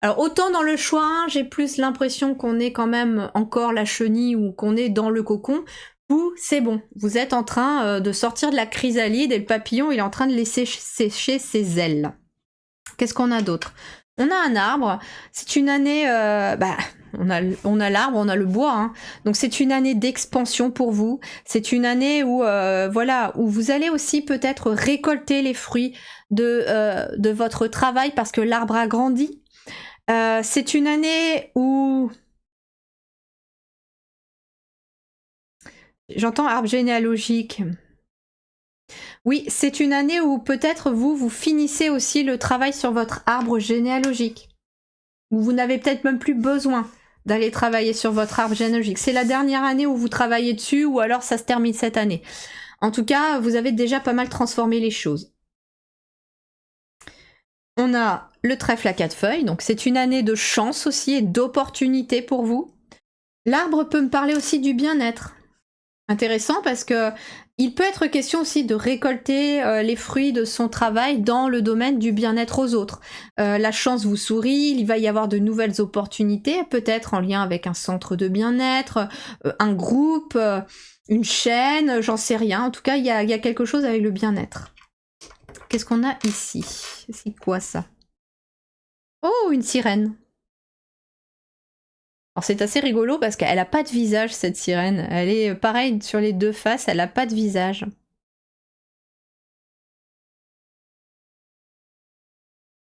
alors autant dans le choix 1, j'ai plus l'impression qu'on est quand même encore la chenille ou qu'on est dans le cocon. Vous, c'est bon. Vous êtes en train de sortir de la chrysalide et le papillon, il est en train de laisser sécher ses ailes. Qu'est-ce qu'on a d'autre? On a un arbre. C'est une année... on a l'arbre, on a le bois. Hein. Donc c'est une année d'expansion pour vous. C'est une année où, voilà, où vous allez aussi peut-être récolter les fruits de votre travail parce que l'arbre a grandi. C'est une année où... J'entends arbre généalogique. Oui, c'est une année où peut-être vous finissez aussi le travail sur votre arbre généalogique. Où vous n'avez peut-être même plus besoin d'aller travailler sur votre arbre généalogique. C'est la dernière année où vous travaillez dessus ou alors ça se termine cette année. En tout cas, vous avez déjà pas mal transformé les choses. On a le trèfle à 4 feuilles, donc c'est une année de chance aussi et d'opportunité pour vous. L'arbre peut me parler aussi du bien-être. Intéressant parce que il peut être question aussi de récolter les fruits de son travail dans le domaine du bien-être aux autres. La chance vous sourit, il va y avoir de nouvelles opportunités, peut-être en lien avec un centre de bien-être, un groupe, une chaîne, j'en sais rien. En tout cas, il y a quelque chose avec le bien-être. Qu'est-ce qu'on a ici? C'est quoi ça? Oh, une sirène. Alors c'est assez rigolo parce qu'elle a pas de visage cette sirène. Elle est pareille sur les deux faces, elle a pas de visage.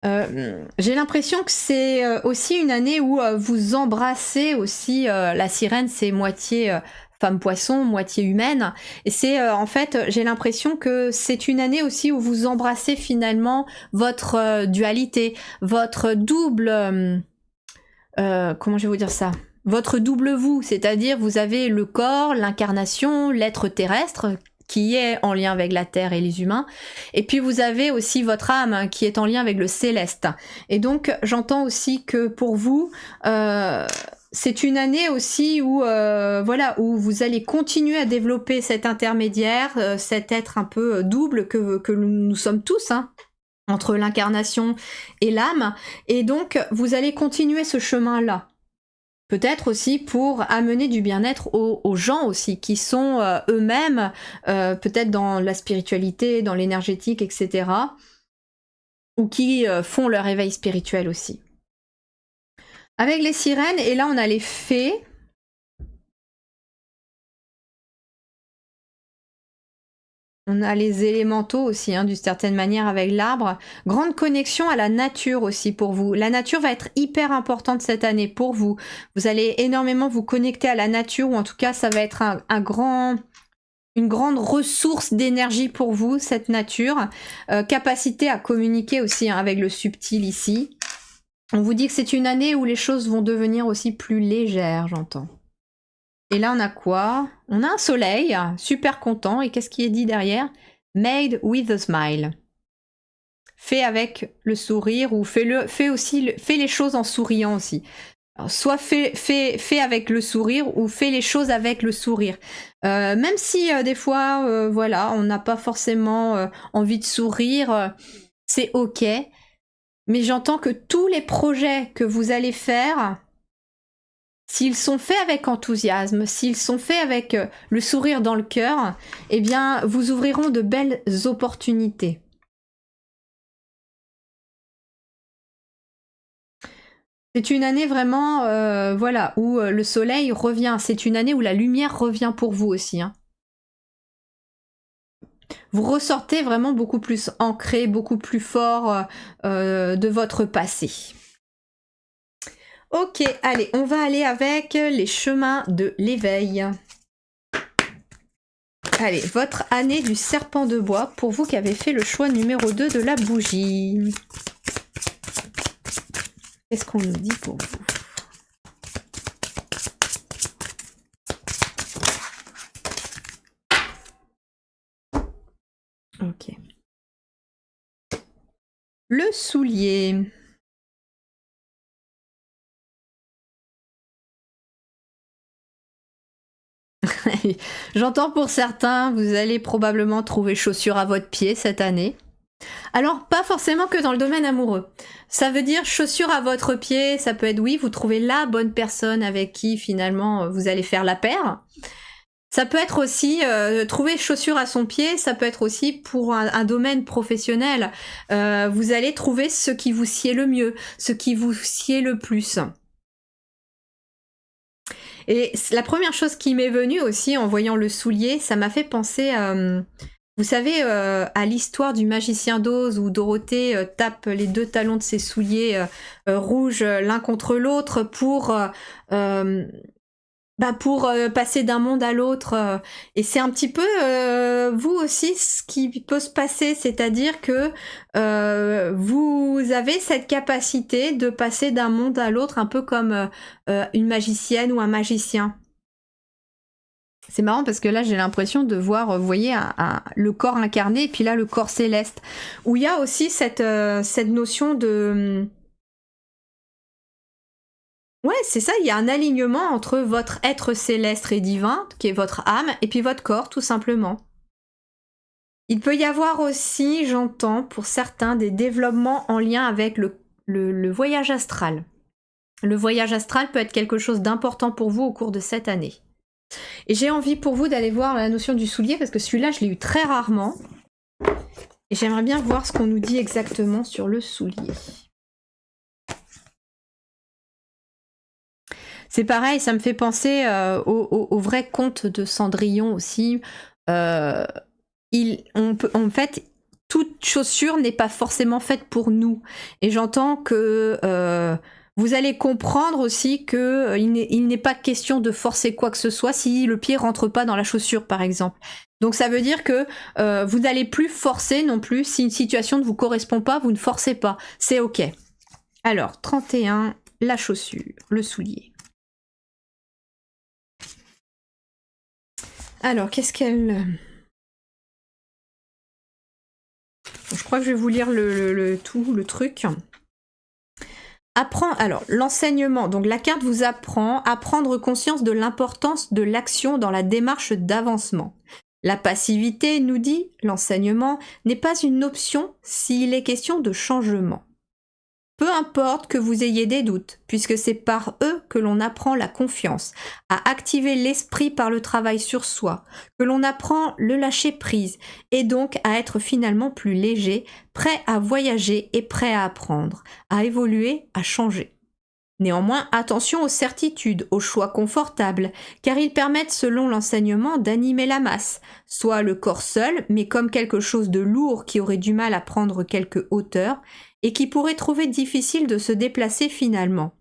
J'ai l'impression que c'est aussi une année où vous embrassez aussi la sirène, c'est moitié femme poisson, moitié humaine. Et c'est en fait, j'ai l'impression que c'est une année aussi où vous embrassez finalement votre dualité, votre double, comment je vais vous dire ça? Votre double vous, c'est-à-dire vous avez le corps, l'incarnation, l'être terrestre qui est en lien avec la Terre et les humains, et puis vous avez aussi votre âme hein, qui est en lien avec le céleste. Et donc j'entends aussi que pour vous, c'est une année aussi où voilà où vous allez continuer à développer cet intermédiaire, cet être un peu double que nous sommes tous. Hein, entre l'incarnation et l'âme, et donc vous allez continuer ce chemin-là. Peut-être aussi pour amener du bien-être aux gens aussi, qui sont eux-mêmes, peut-être dans la spiritualité, dans l'énergétique, etc. Ou qui font leur éveil spirituel aussi. Avec les sirènes, et là on a les fées. On a les élémentaux aussi, hein, d'une certaine manière, avec l'arbre. Grande connexion à la nature aussi pour vous. La nature va être hyper importante cette année pour vous. Vous allez énormément vous connecter à la nature, ou en tout cas, ça va être une grande ressource d'énergie pour vous, cette nature. Capacité à communiquer aussi hein, avec le subtil ici. On vous dit que c'est une année où les choses vont devenir aussi plus légères, j'entends. Et là, on a quoi? On a un soleil, super content. Et qu'est-ce qui est dit derrière? Made with a smile. Fait avec le sourire ou fais les choses en souriant aussi. Alors, soit fait avec le sourire ou fais les choses avec le sourire. Même si des fois, voilà, on n'a pas forcément envie de sourire, c'est ok. Mais j'entends que tous les projets que vous allez faire, s'ils sont faits avec enthousiasme, s'ils sont faits avec le sourire dans le cœur, eh bien, vous ouvriront de belles opportunités. C'est une année vraiment, voilà, où le soleil revient. C'est une année où la lumière revient pour vous aussi. Hein. Vous ressortez vraiment beaucoup plus ancré, beaucoup plus fort de votre passé. Ok, allez, on va aller avec les chemins de l'éveil. Allez, votre année du serpent de bois, pour vous qui avez fait le choix numéro 2 de la bougie. Qu'est-ce qu'on nous dit pour vous? Ok. Le soulier. J'entends pour certains, vous allez probablement trouver chaussures à votre pied cette année. Alors, pas forcément que dans le domaine amoureux. Ça veut dire chaussures à votre pied, ça peut être oui, vous trouvez la bonne personne avec qui finalement vous allez faire la paire. Ça peut être aussi trouver chaussures à son pied, ça peut être aussi pour un domaine professionnel. Vous allez trouver ce qui vous sied le mieux, ce qui vous sied le plus. Et la première chose qui m'est venue aussi en voyant le soulier, ça m'a fait penser vous savez, à l'histoire du magicien d'Oz où Dorothée tape les deux talons de ses souliers rouges l'un contre l'autre pour Bah pour passer d'un monde à l'autre. Et c'est un petit peu, vous aussi, ce qui peut se passer, c'est-à-dire que vous avez cette capacité de passer d'un monde à l'autre, un peu comme une magicienne ou un magicien. C'est marrant parce que là, j'ai l'impression de voir, vous voyez, le corps incarné, et puis là, le corps céleste, où il y a aussi cette notion de... Ouais, c'est ça, il y a un alignement entre votre être céleste et divin, qui est votre âme, et puis votre corps, tout simplement. Il peut y avoir aussi, j'entends, pour certains, des développements en lien avec le voyage astral. Le voyage astral peut être quelque chose d'important pour vous au cours de cette année. Et j'ai envie pour vous d'aller voir la notion du soulier, parce que celui-là, je l'ai eu très rarement. Et j'aimerais bien voir ce qu'on nous dit exactement sur le soulier. C'est pareil, ça me fait penser au vrai conte de Cendrillon aussi. En fait, toute chaussure n'est pas forcément faite pour nous. Et j'entends que vous allez comprendre aussi que il n'est pas question de forcer quoi que ce soit si le pied rentre pas dans la chaussure, par exemple. Donc ça veut dire que vous n'allez plus forcer non plus. Si une situation ne vous correspond pas, vous ne forcez pas. C'est ok. Alors, 31, la chaussure, le soulier. Alors, qu'est-ce qu'elle... Je crois que je vais vous lire le truc. Alors, l'enseignement. Donc, la carte vous apprend à prendre conscience de l'importance de l'action dans la démarche d'avancement. La passivité, nous dit l'enseignement, n'est pas une option s'il est question de changement. Peu importe que vous ayez des doutes, puisque c'est par eux que l'on apprend la confiance, à activer l'esprit par le travail sur soi, que l'on apprend le lâcher-prise, et donc à être finalement plus léger, prêt à voyager et prêt à apprendre, à évoluer, à changer. Néanmoins, attention aux certitudes, aux choix confortables, car ils permettent, selon l'enseignement, d'animer la masse, soit le corps seul, mais comme quelque chose de lourd qui aurait du mal à prendre quelque hauteur, et qui pourrait trouver difficile de se déplacer finalement.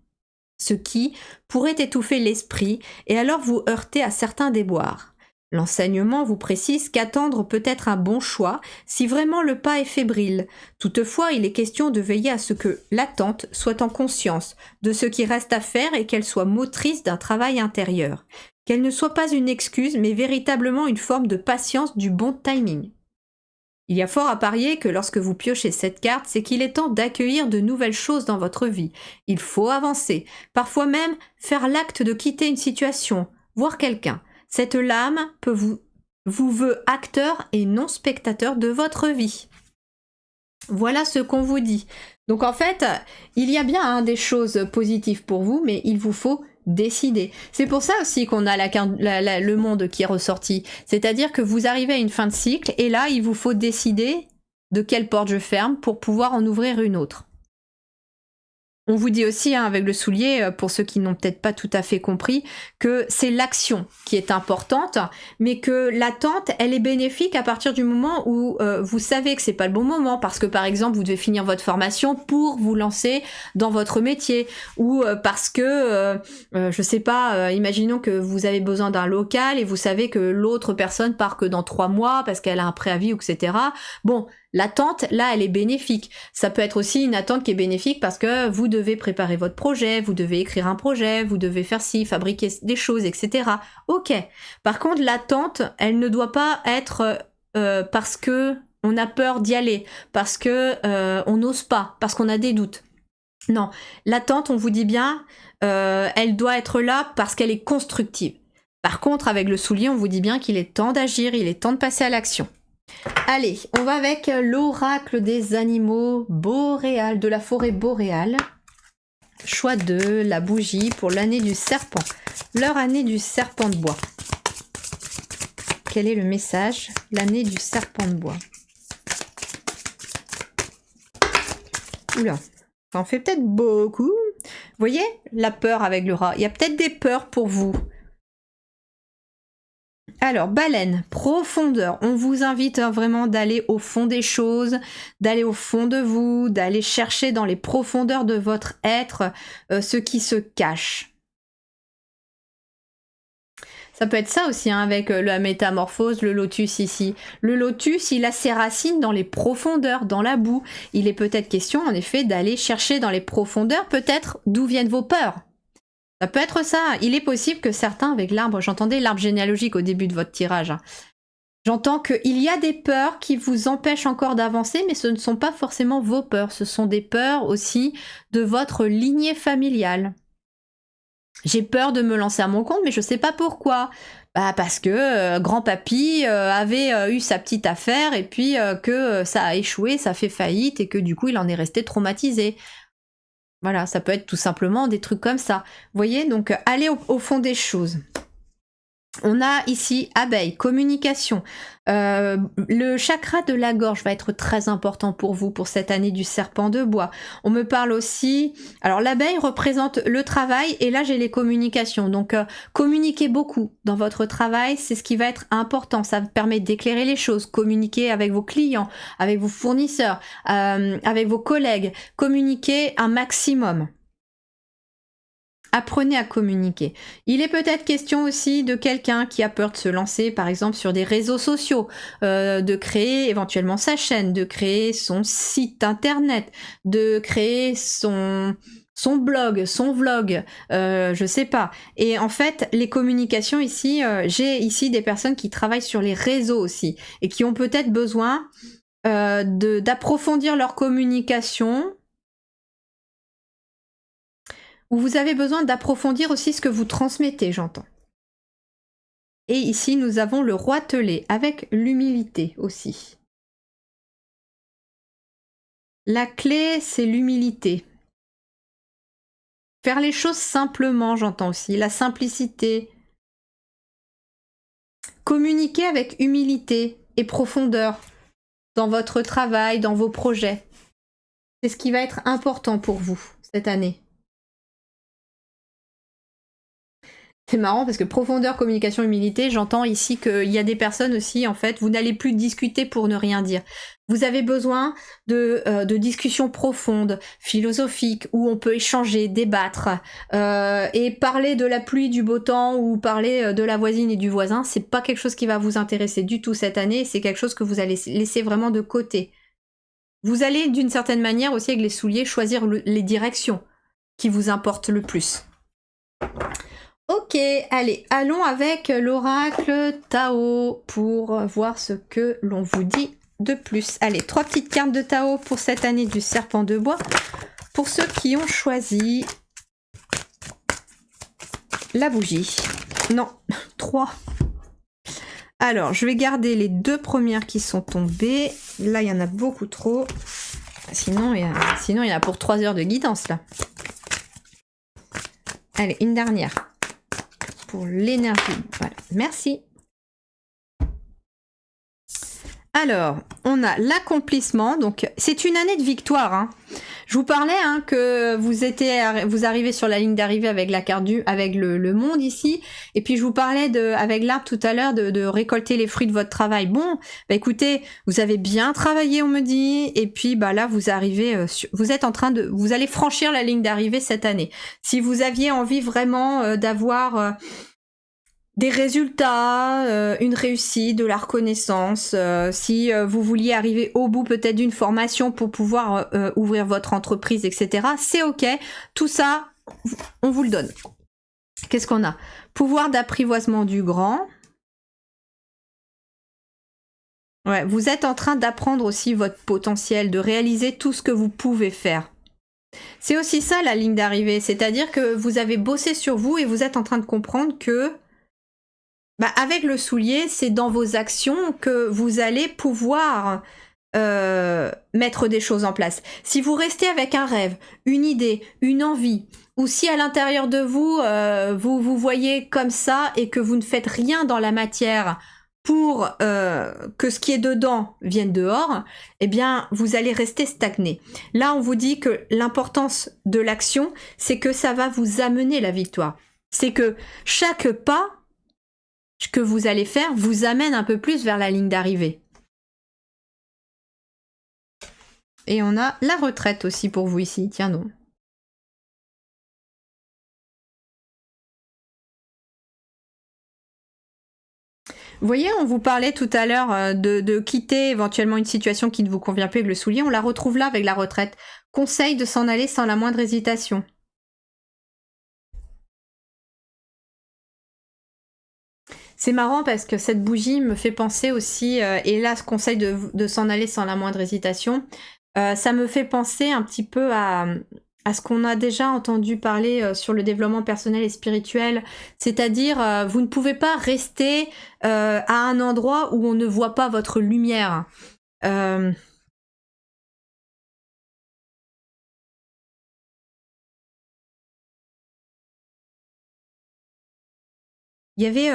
Ce qui pourrait étouffer l'esprit et alors vous heurter à certains déboires. L'enseignement vous précise qu'attendre peut être un bon choix si vraiment le pas est fébrile. Toutefois, il est question de veiller à ce que l'attente soit en conscience de ce qui reste à faire et qu'elle soit motrice d'un travail intérieur. Qu'elle ne soit pas une excuse, mais véritablement une forme de patience du bon timing. Il y a fort à parier que lorsque vous piochez cette carte, c'est qu'il est temps d'accueillir de nouvelles choses dans votre vie. Il faut avancer, parfois même faire l'acte de quitter une situation, voir quelqu'un. Cette lame vous veut acteur et non spectateur de votre vie. Voilà ce qu'on vous dit. Donc en fait, il y a bien des choses positives pour vous, mais il vous faut décider. C'est pour ça aussi qu'on a le monde qui est ressorti. C'est-à-dire que vous arrivez à une fin de cycle et là, il vous faut décider de quelle porte je ferme pour pouvoir en ouvrir une autre. On vous dit aussi, avec le soulier, pour ceux qui n'ont peut-être pas tout à fait compris, que c'est l'action qui est importante, mais que l'attente, elle est bénéfique à partir du moment où vous savez que c'est pas le bon moment, parce que par exemple, vous devez finir votre formation pour vous lancer dans votre métier, ou parce que, je sais pas, imaginons que vous avez besoin d'un local et vous savez que l'autre personne part que dans 3 mois parce qu'elle a un préavis, etc. Bon, l'attente, là, elle est bénéfique. Ça peut être aussi une attente qui est bénéfique parce que vous devez préparer votre projet, vous devez écrire un projet, vous devez faire ci, fabriquer des choses, etc. Ok. Par contre, l'attente, elle ne doit pas être parce que on a peur d'y aller, parce que on n'ose pas, parce qu'on a des doutes. Non, l'attente, on vous dit bien, elle doit être là parce qu'elle est constructive. Par contre, avec le soulier, on vous dit bien qu'il est temps d'agir, il est temps de passer à l'action. Allez, on va avec l'oracle des animaux boréales, de la forêt boréale. Choix 2, la bougie pour l'année du serpent. Leur année du serpent de bois. Quel est le message? L'année du serpent de bois. Oula, ça en fait peut-être beaucoup. Vous voyez, la peur avec le rat. Il y a peut-être des peurs pour vous. Alors, baleine, profondeur. On vous invite vraiment d'aller au fond des choses, d'aller au fond de vous, d'aller chercher dans les profondeurs de votre être ce qui se cache. Ça peut être ça aussi, hein, avec la métamorphose, le lotus ici. Le lotus, il a ses racines dans les profondeurs, dans la boue. Il est peut-être question, en effet, d'aller chercher dans les profondeurs, peut-être, d'où viennent vos peurs. Ça peut être ça. Il est possible que certains, avec l'arbre, j'entendais l'arbre généalogique au début de votre tirage, hein. J'entends qu'il y a des peurs qui vous empêchent encore d'avancer, mais ce ne sont pas forcément vos peurs. Ce sont des peurs aussi de votre lignée familiale. J'ai peur de me lancer à mon compte, mais je sais pas pourquoi. Bah parce que grand-papy avait eu sa petite affaire et puis que ça a échoué, ça fait faillite et que du coup il en est resté traumatisé. Voilà, ça peut être tout simplement des trucs comme ça. Vous voyez, donc allez au fond des choses. On a ici abeille, communication. Le chakra de la gorge va être très important pour vous pour cette année du serpent de bois. On me parle aussi... Alors l'abeille représente le travail et là j'ai les communications. Donc communiquez beaucoup dans votre travail, c'est ce qui va être important. Ça vous permet d'éclairer les choses. Communiquer avec vos clients, avec vos fournisseurs, avec vos collègues. Communiquez un maximum. Apprenez à communiquer. Il est peut-être question aussi de quelqu'un qui a peur de se lancer, par exemple, sur des réseaux sociaux, de créer éventuellement sa chaîne, de créer son site internet, de créer son blog, son vlog, je sais pas. Et en fait, les communications ici, j'ai ici des personnes qui travaillent sur les réseaux aussi et qui ont peut-être besoin d'approfondir leur communication. Où vous avez besoin d'approfondir aussi ce que vous transmettez, j'entends. Et ici, nous avons le roitelet, avec l'humilité aussi. La clé, c'est l'humilité. Faire les choses simplement, j'entends aussi. La simplicité. Communiquer avec humilité et profondeur dans votre travail, dans vos projets. C'est ce qui va être important pour vous cette année. C'est marrant parce que profondeur, communication, humilité, j'entends ici qu'il y a des personnes aussi, en fait, vous n'allez plus discuter pour ne rien dire. Vous avez besoin de discussions profondes, philosophiques, où on peut échanger, débattre, et parler de la pluie, du beau temps, ou parler de la voisine et du voisin, c'est pas quelque chose qui va vous intéresser du tout cette année, c'est quelque chose que vous allez laisser vraiment de côté. Vous allez, d'une certaine manière, aussi avec les souliers, choisir les directions qui vous importent le plus. Ok, allez, allons avec l'oracle Tao pour voir ce que l'on vous dit de plus. Allez, 3 petites cartes de Tao pour cette année du serpent de bois. Pour ceux qui ont choisi la bougie. Non, 3. Alors, je vais garder les 2 premières qui sont tombées. Là, il y en a beaucoup trop. Sinon, il y en a pour 3 heures de guidance, là. Allez, une dernière. Pour l'énergie. Voilà, merci. Alors, on a l'accomplissement. Donc, c'est une année de victoire, hein. Je vous parlais que vous arrivez sur la ligne d'arrivée avec la carte avec le monde ici. Et puis, je vous parlais avec l'arbre tout à l'heure de récolter les fruits de votre travail. Bon, bah écoutez, vous avez bien travaillé, on me dit. Et puis, bah là, vous arrivez, vous êtes en train vous allez franchir la ligne d'arrivée cette année. Si vous aviez envie vraiment d'avoir des résultats, une réussite, de la reconnaissance, si vous vouliez arriver au bout peut-être d'une formation pour pouvoir ouvrir votre entreprise, etc. C'est ok, tout ça, on vous le donne. Qu'est-ce qu'on a? Pouvoir d'apprivoisement du grand. Ouais, vous êtes en train d'apprendre aussi votre potentiel, de réaliser tout ce que vous pouvez faire. C'est aussi ça la ligne d'arrivée, c'est-à-dire que vous avez bossé sur vous et vous êtes en train de comprendre que avec le soulier, c'est dans vos actions que vous allez pouvoir mettre des choses en place. Si vous restez avec un rêve, une idée, une envie, ou si à l'intérieur de vous, vous voyez comme ça et que vous ne faites rien dans la matière pour que ce qui est dedans vienne dehors, eh bien, vous allez rester stagné. Là, on vous dit que l'importance de l'action, c'est que ça va vous amener la victoire. C'est que chaque pas que vous allez faire vous amène un peu plus vers la ligne d'arrivée. Et on a la retraite aussi pour vous ici, tiens donc. Vous voyez, on vous parlait tout à l'heure de quitter éventuellement une situation qui ne vous convient plus avec le soulier. On la retrouve là avec la retraite. Conseil de s'en aller sans la moindre hésitation. C'est marrant parce que cette bougie me fait penser aussi, et là, ce conseil de s'en aller sans la moindre hésitation, ça me fait penser un petit peu à ce qu'on a déjà entendu parler sur le développement personnel et spirituel, c'est-à-dire vous ne pouvez pas rester à un endroit où on ne voit pas votre lumière. Euh, Il y avait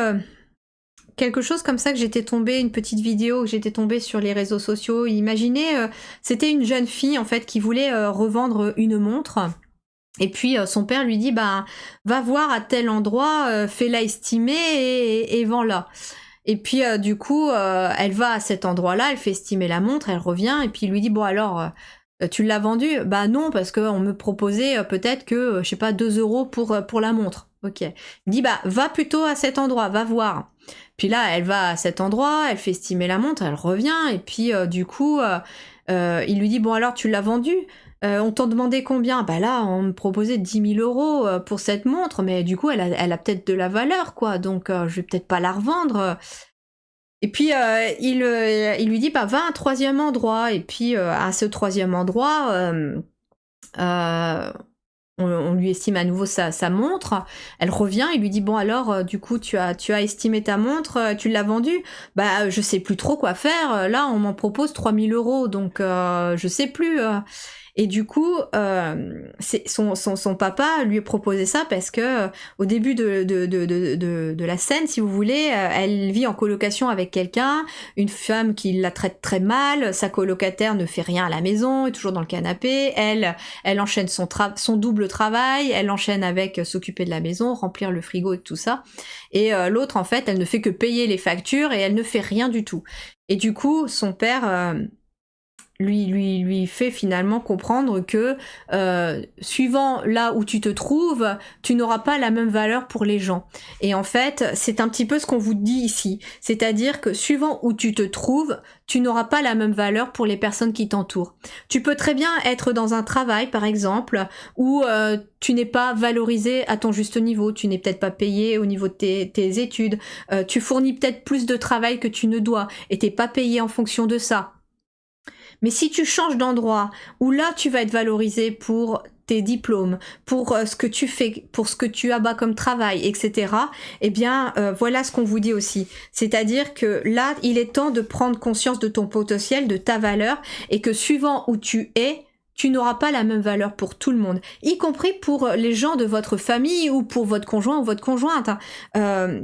quelque chose comme ça que j'étais tombée, une petite vidéo que j'étais tombée sur les réseaux sociaux. Imaginez, c'était une jeune fille en fait qui voulait revendre une montre. Et puis son père lui dit bah va voir à tel endroit, fais-la estimer et vends-la. Et puis du coup elle va à cet endroit-là, elle fait estimer la montre, elle revient et puis il lui dit bon alors tu l'as vendue? Bah non parce qu'on me proposait peut-être que je sais pas 2 euros pour la montre. Ok. Il dit bah va plutôt à cet endroit, va voir. Puis là elle va à cet endroit, elle fait estimer la montre, elle revient et puis du coup il lui dit bon alors tu l'as vendue? On t'en demandait combien? Bah là, on me proposait 10 000 € pour cette montre, mais du coup, elle a peut-être de la valeur, quoi. Donc, je vais peut-être pas la revendre. Et puis, il lui dit, bah, va à un troisième endroit. Et puis, à ce troisième endroit, on lui estime à nouveau sa montre. Elle revient, il lui dit, bon, alors, du coup, tu as estimé ta montre, tu l'as vendue? Bah, je sais plus trop quoi faire. Là, on m'en propose 3 000 €, donc je sais plus. Et du coup, son papa lui a proposé ça parce que au début de la scène, si vous voulez, elle vit en colocation avec quelqu'un, une femme qui la traite très mal, sa colocataire ne fait rien à la maison, est toujours dans le canapé, elle enchaîne son double travail, elle enchaîne avec s'occuper de la maison, remplir le frigo et tout ça. Et l'autre, en fait, elle ne fait que payer les factures et elle ne fait rien du tout. Et du coup, son père lui fait finalement comprendre que suivant là où tu te trouves, tu n'auras pas la même valeur pour les gens. Et en fait, c'est un petit peu ce qu'on vous dit ici. C'est-à-dire que suivant où tu te trouves, tu n'auras pas la même valeur pour les personnes qui t'entourent. Tu peux très bien être dans un travail, par exemple, où tu n'es pas valorisé à ton juste niveau, tu n'es peut-être pas payé au niveau de tes études, tu fournis peut-être plus de travail que tu ne dois, et t'es pas payé en fonction de ça. Mais si tu changes d'endroit, où là tu vas être valorisé pour tes diplômes, pour ce que tu fais, pour ce que tu abats comme travail, etc., eh bien, voilà ce qu'on vous dit aussi. C'est-à-dire que là, il est temps de prendre conscience de ton potentiel, de ta valeur, et que suivant où tu es, tu n'auras pas la même valeur pour tout le monde, y compris pour les gens de votre famille ou pour votre conjoint ou votre conjointe.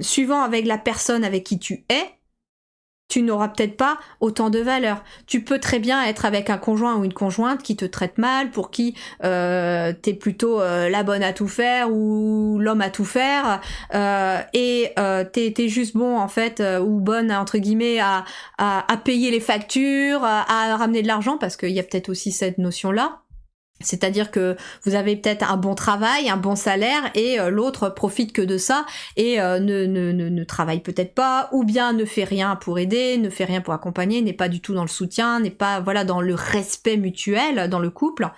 Suivant avec la personne avec qui tu es, tu n'auras peut-être pas autant de valeur. Tu peux très bien être avec un conjoint ou une conjointe qui te traite mal, pour qui t'es plutôt la bonne à tout faire ou l'homme à tout faire, et t'es juste bon en fait, ou bonne entre guillemets à payer les factures, à ramener de l'argent, parce qu'il y a peut-être aussi cette notion-là. C'est-à-dire que vous avez peut-être un bon travail, un bon salaire, et l'autre profite que de ça et ne travaille peut-être pas, ou bien ne fait rien pour aider, ne fait rien pour accompagner, n'est pas du tout dans le soutien, n'est pas voilà dans le respect mutuel dans le couple.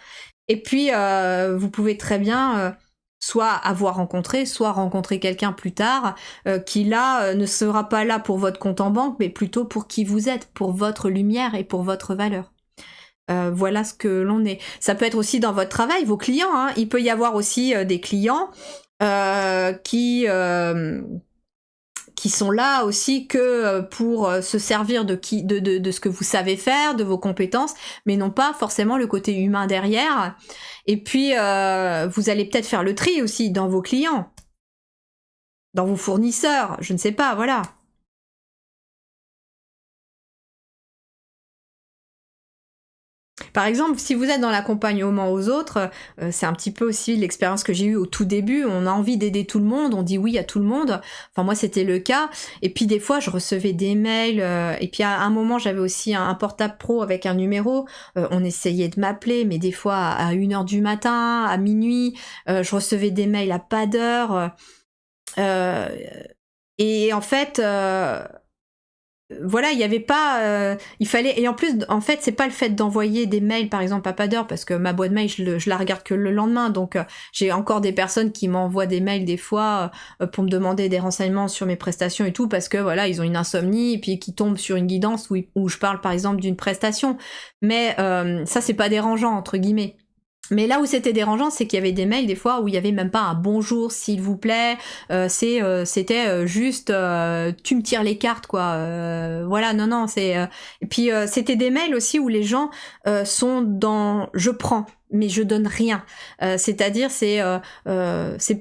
Et puis vous pouvez très bien soit avoir rencontré, soit rencontrer quelqu'un plus tard qui là ne sera pas là pour votre compte en banque, mais plutôt pour qui vous êtes, pour votre lumière et pour votre valeur. Voilà ce que l'on est. Ça peut être aussi dans votre travail, vos clients. Hein. Il peut y avoir aussi des clients qui sont là aussi que pour se servir de ce que vous savez faire, de vos compétences, mais non pas forcément le côté humain derrière. Et puis, vous allez peut-être faire le tri aussi dans vos clients, dans vos fournisseurs, je ne sais pas, voilà. Par exemple, si vous êtes dans l'accompagnement aux autres, c'est un petit peu aussi l'expérience que j'ai eue au tout début. On a envie d'aider tout le monde, on dit oui à tout le monde. Enfin, moi, c'était le cas. Et puis, des fois, je recevais des mails. Et puis, à un moment, j'avais aussi un portable pro avec un numéro. On essayait de m'appeler, mais des fois, à 1 h du matin, à minuit, je recevais des mails à pas d'heure. Et en fait... voilà, il y avait pas, il fallait, et en plus, en fait, c'est pas le fait d'envoyer des mails, par exemple, à pas d'heure, parce que ma boîte mail, je la regarde que le lendemain, donc j'ai encore des personnes qui m'envoient des mails des fois pour me demander des renseignements sur mes prestations et tout, parce que voilà, ils ont une insomnie, et puis qui tombent sur une guidance où je parle, par exemple, d'une prestation. Mais ça, c'est pas dérangeant, entre guillemets. Mais là où c'était dérangeant, c'est qu'il y avait des mails des fois où il y avait même pas un bonjour s'il vous plaît, c'était juste tu me tires les cartes quoi. Voilà, non, c'est et puis c'était des mails aussi où les gens sont dans je prends mais je donne rien. C'est-à-dire c'est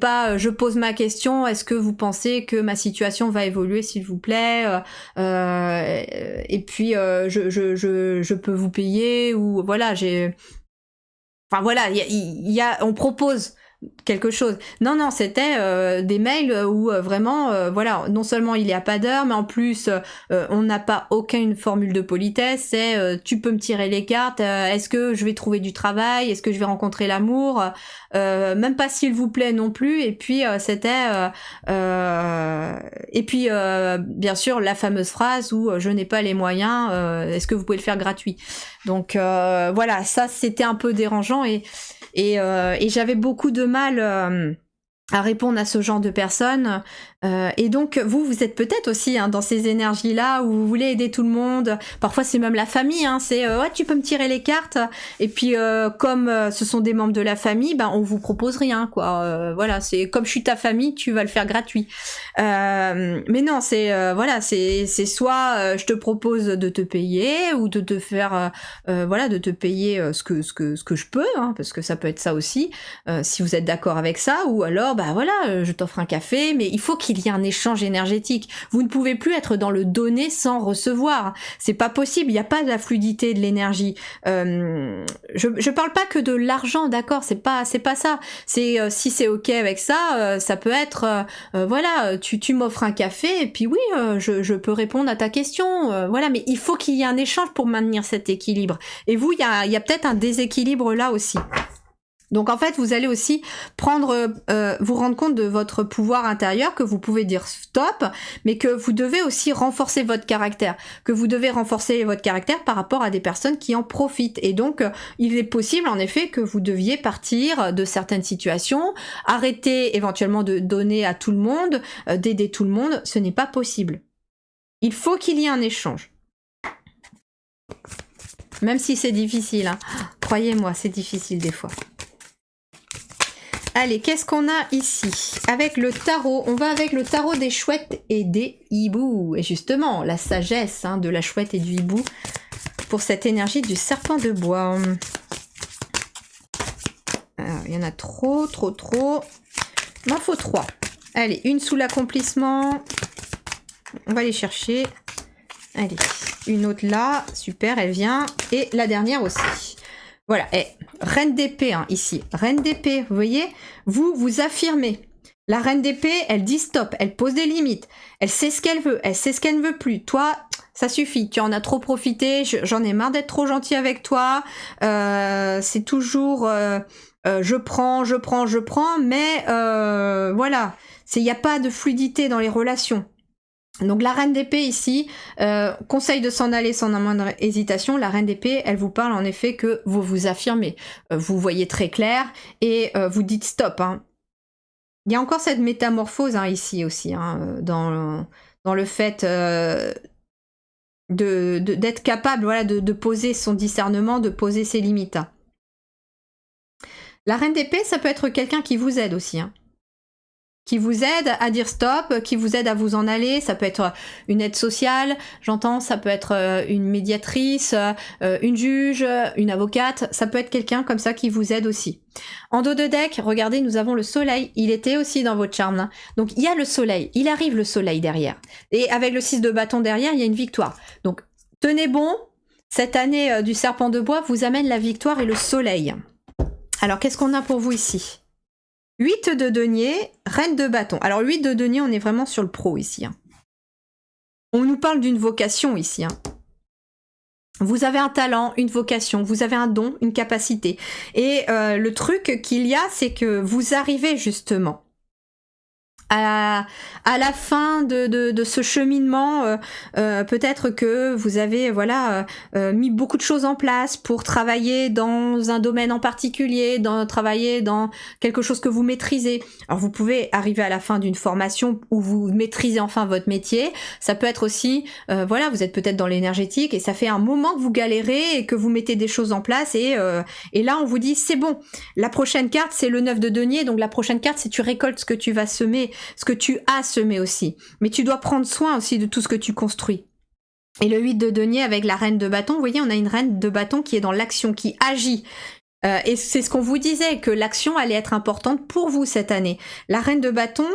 pas je pose ma question, est-ce que vous pensez que ma situation va évoluer s'il vous plaît, et puis je peux vous payer, ou voilà, enfin voilà, on propose quelque chose. Non, c'était des mails où vraiment, voilà, non seulement il y a pas d'heure, mais en plus on n'a pas aucune formule de politesse. C'est tu peux me tirer les cartes. Est-ce que je vais trouver du travail? Est-ce que je vais rencontrer l'amour? Même pas s'il vous plaît non plus. Et puis c'était et puis bien sûr la fameuse phrase où je n'ai pas les moyens. Est-ce que vous pouvez le faire gratuit? Donc voilà, ça c'était un peu dérangeant et j'avais beaucoup de mal à répondre à ce genre de personnes. Et donc, vous êtes peut-être aussi dans ces énergies-là où vous voulez aider tout le monde. Parfois, c'est même la famille. C'est ouais, tu peux me tirer les cartes. Et puis, comme ce sont des membres de la famille, ben on vous propose rien, quoi. Voilà, c'est comme je suis ta famille, tu vas le faire gratuit. Mais non, c'est voilà, c'est soit je te propose de te payer ou de te faire voilà, de te payer ce que je peux, parce que ça peut être ça aussi, si vous êtes d'accord avec ça, ou alors bah voilà, je t'offre un café, mais il faut qu'il y ait un échange énergétique. Vous ne pouvez plus être dans le donner sans recevoir. C'est pas possible, il n'y a pas de la fluidité de l'énergie. Je parle pas que de l'argent, d'accord, c'est pas ça. C'est si c'est ok avec ça, ça peut être voilà, tu m'offres un café et puis oui, je peux répondre à ta question, voilà, mais il faut qu'il y ait un échange pour maintenir cet équilibre. Et vous, il y a peut-être un déséquilibre là aussi. Donc en fait, vous allez aussi vous rendre compte de votre pouvoir intérieur, que vous pouvez dire stop, mais que vous devez aussi renforcer votre caractère, par rapport à des personnes qui en profitent. Et donc, il est possible en effet que vous deviez partir de certaines situations, arrêter éventuellement de donner à tout le monde, d'aider tout le monde. Ce n'est pas possible. Il faut qu'il y ait un échange. Même si c'est difficile, croyez-moi, c'est difficile des fois. Allez, qu'est-ce qu'on a ici? Avec le tarot, on va avec le tarot des chouettes et des hiboux. Et justement, la sagesse de la chouette et du hibou pour cette énergie du serpent de bois. Alors, il y en a trop. Il m'en faut 3. Allez, une sous l'accomplissement. On va les chercher. Allez, une autre là. Super, elle vient. Et la dernière aussi. Voilà, reine d'épée ici, reine d'épée, vous voyez, vous affirmez. La reine d'épée, elle dit stop, elle pose des limites, elle sait ce qu'elle veut, elle sait ce qu'elle ne veut plus. Toi, ça suffit, tu en as trop profité, j'en ai marre d'être trop gentil avec toi, c'est toujours je prends, mais voilà, il n'y a pas de fluidité dans les relations. Donc la reine d'épée ici, conseille de s'en aller sans la moindre hésitation. La reine d'épée, elle vous parle en effet que vous vous affirmez, vous voyez très clair et vous dites stop. Il y a encore cette métamorphose ici aussi, dans le fait d'être capable, voilà, de poser son discernement, de poser ses limites. La reine d'épée, ça peut être quelqu'un qui vous aide aussi, qui vous aide à dire stop, qui vous aide à vous en aller. Ça peut être une aide sociale, j'entends, ça peut être une médiatrice, une juge, une avocate, ça peut être quelqu'un comme ça qui vous aide aussi. En dos de deck, regardez, nous avons le soleil, il était aussi dans votre charme. Donc il y a le soleil, il arrive le soleil derrière. Et avec le 6 de bâton derrière, il y a une victoire. Donc tenez bon, cette année du serpent de bois vous amène la victoire et le soleil. Alors qu'est-ce qu'on a pour vous ici ? 8 de denier, reine de bâton. Alors 8 de denier, on est vraiment sur le pro ici. On nous parle d'une vocation ici. Vous avez un talent, une vocation, vous avez un don, une capacité. Et le truc qu'il y a, c'est que vous arrivez justement à la fin de ce cheminement, peut-être que vous avez voilà mis beaucoup de choses en place pour travailler dans un domaine en particulier, travailler dans quelque chose que vous maîtrisez. Alors vous pouvez arriver à la fin d'une formation où vous maîtrisez enfin votre métier. Ça peut être aussi, voilà, vous êtes peut-être dans l'énergétique et ça fait un moment que vous galérez et que vous mettez des choses en place et là on vous dit c'est bon. La prochaine carte c'est le 9 de denier, donc la prochaine carte c'est tu récoltes ce que tu vas semer, ce que tu as semé aussi. Mais tu dois prendre soin aussi de tout ce que tu construis. Et le 8 de denier avec la reine de bâton, vous voyez, on a une reine de bâton qui est dans l'action, qui agit. Et c'est ce qu'on vous disait, que l'action allait être importante pour vous cette année. La reine de bâton,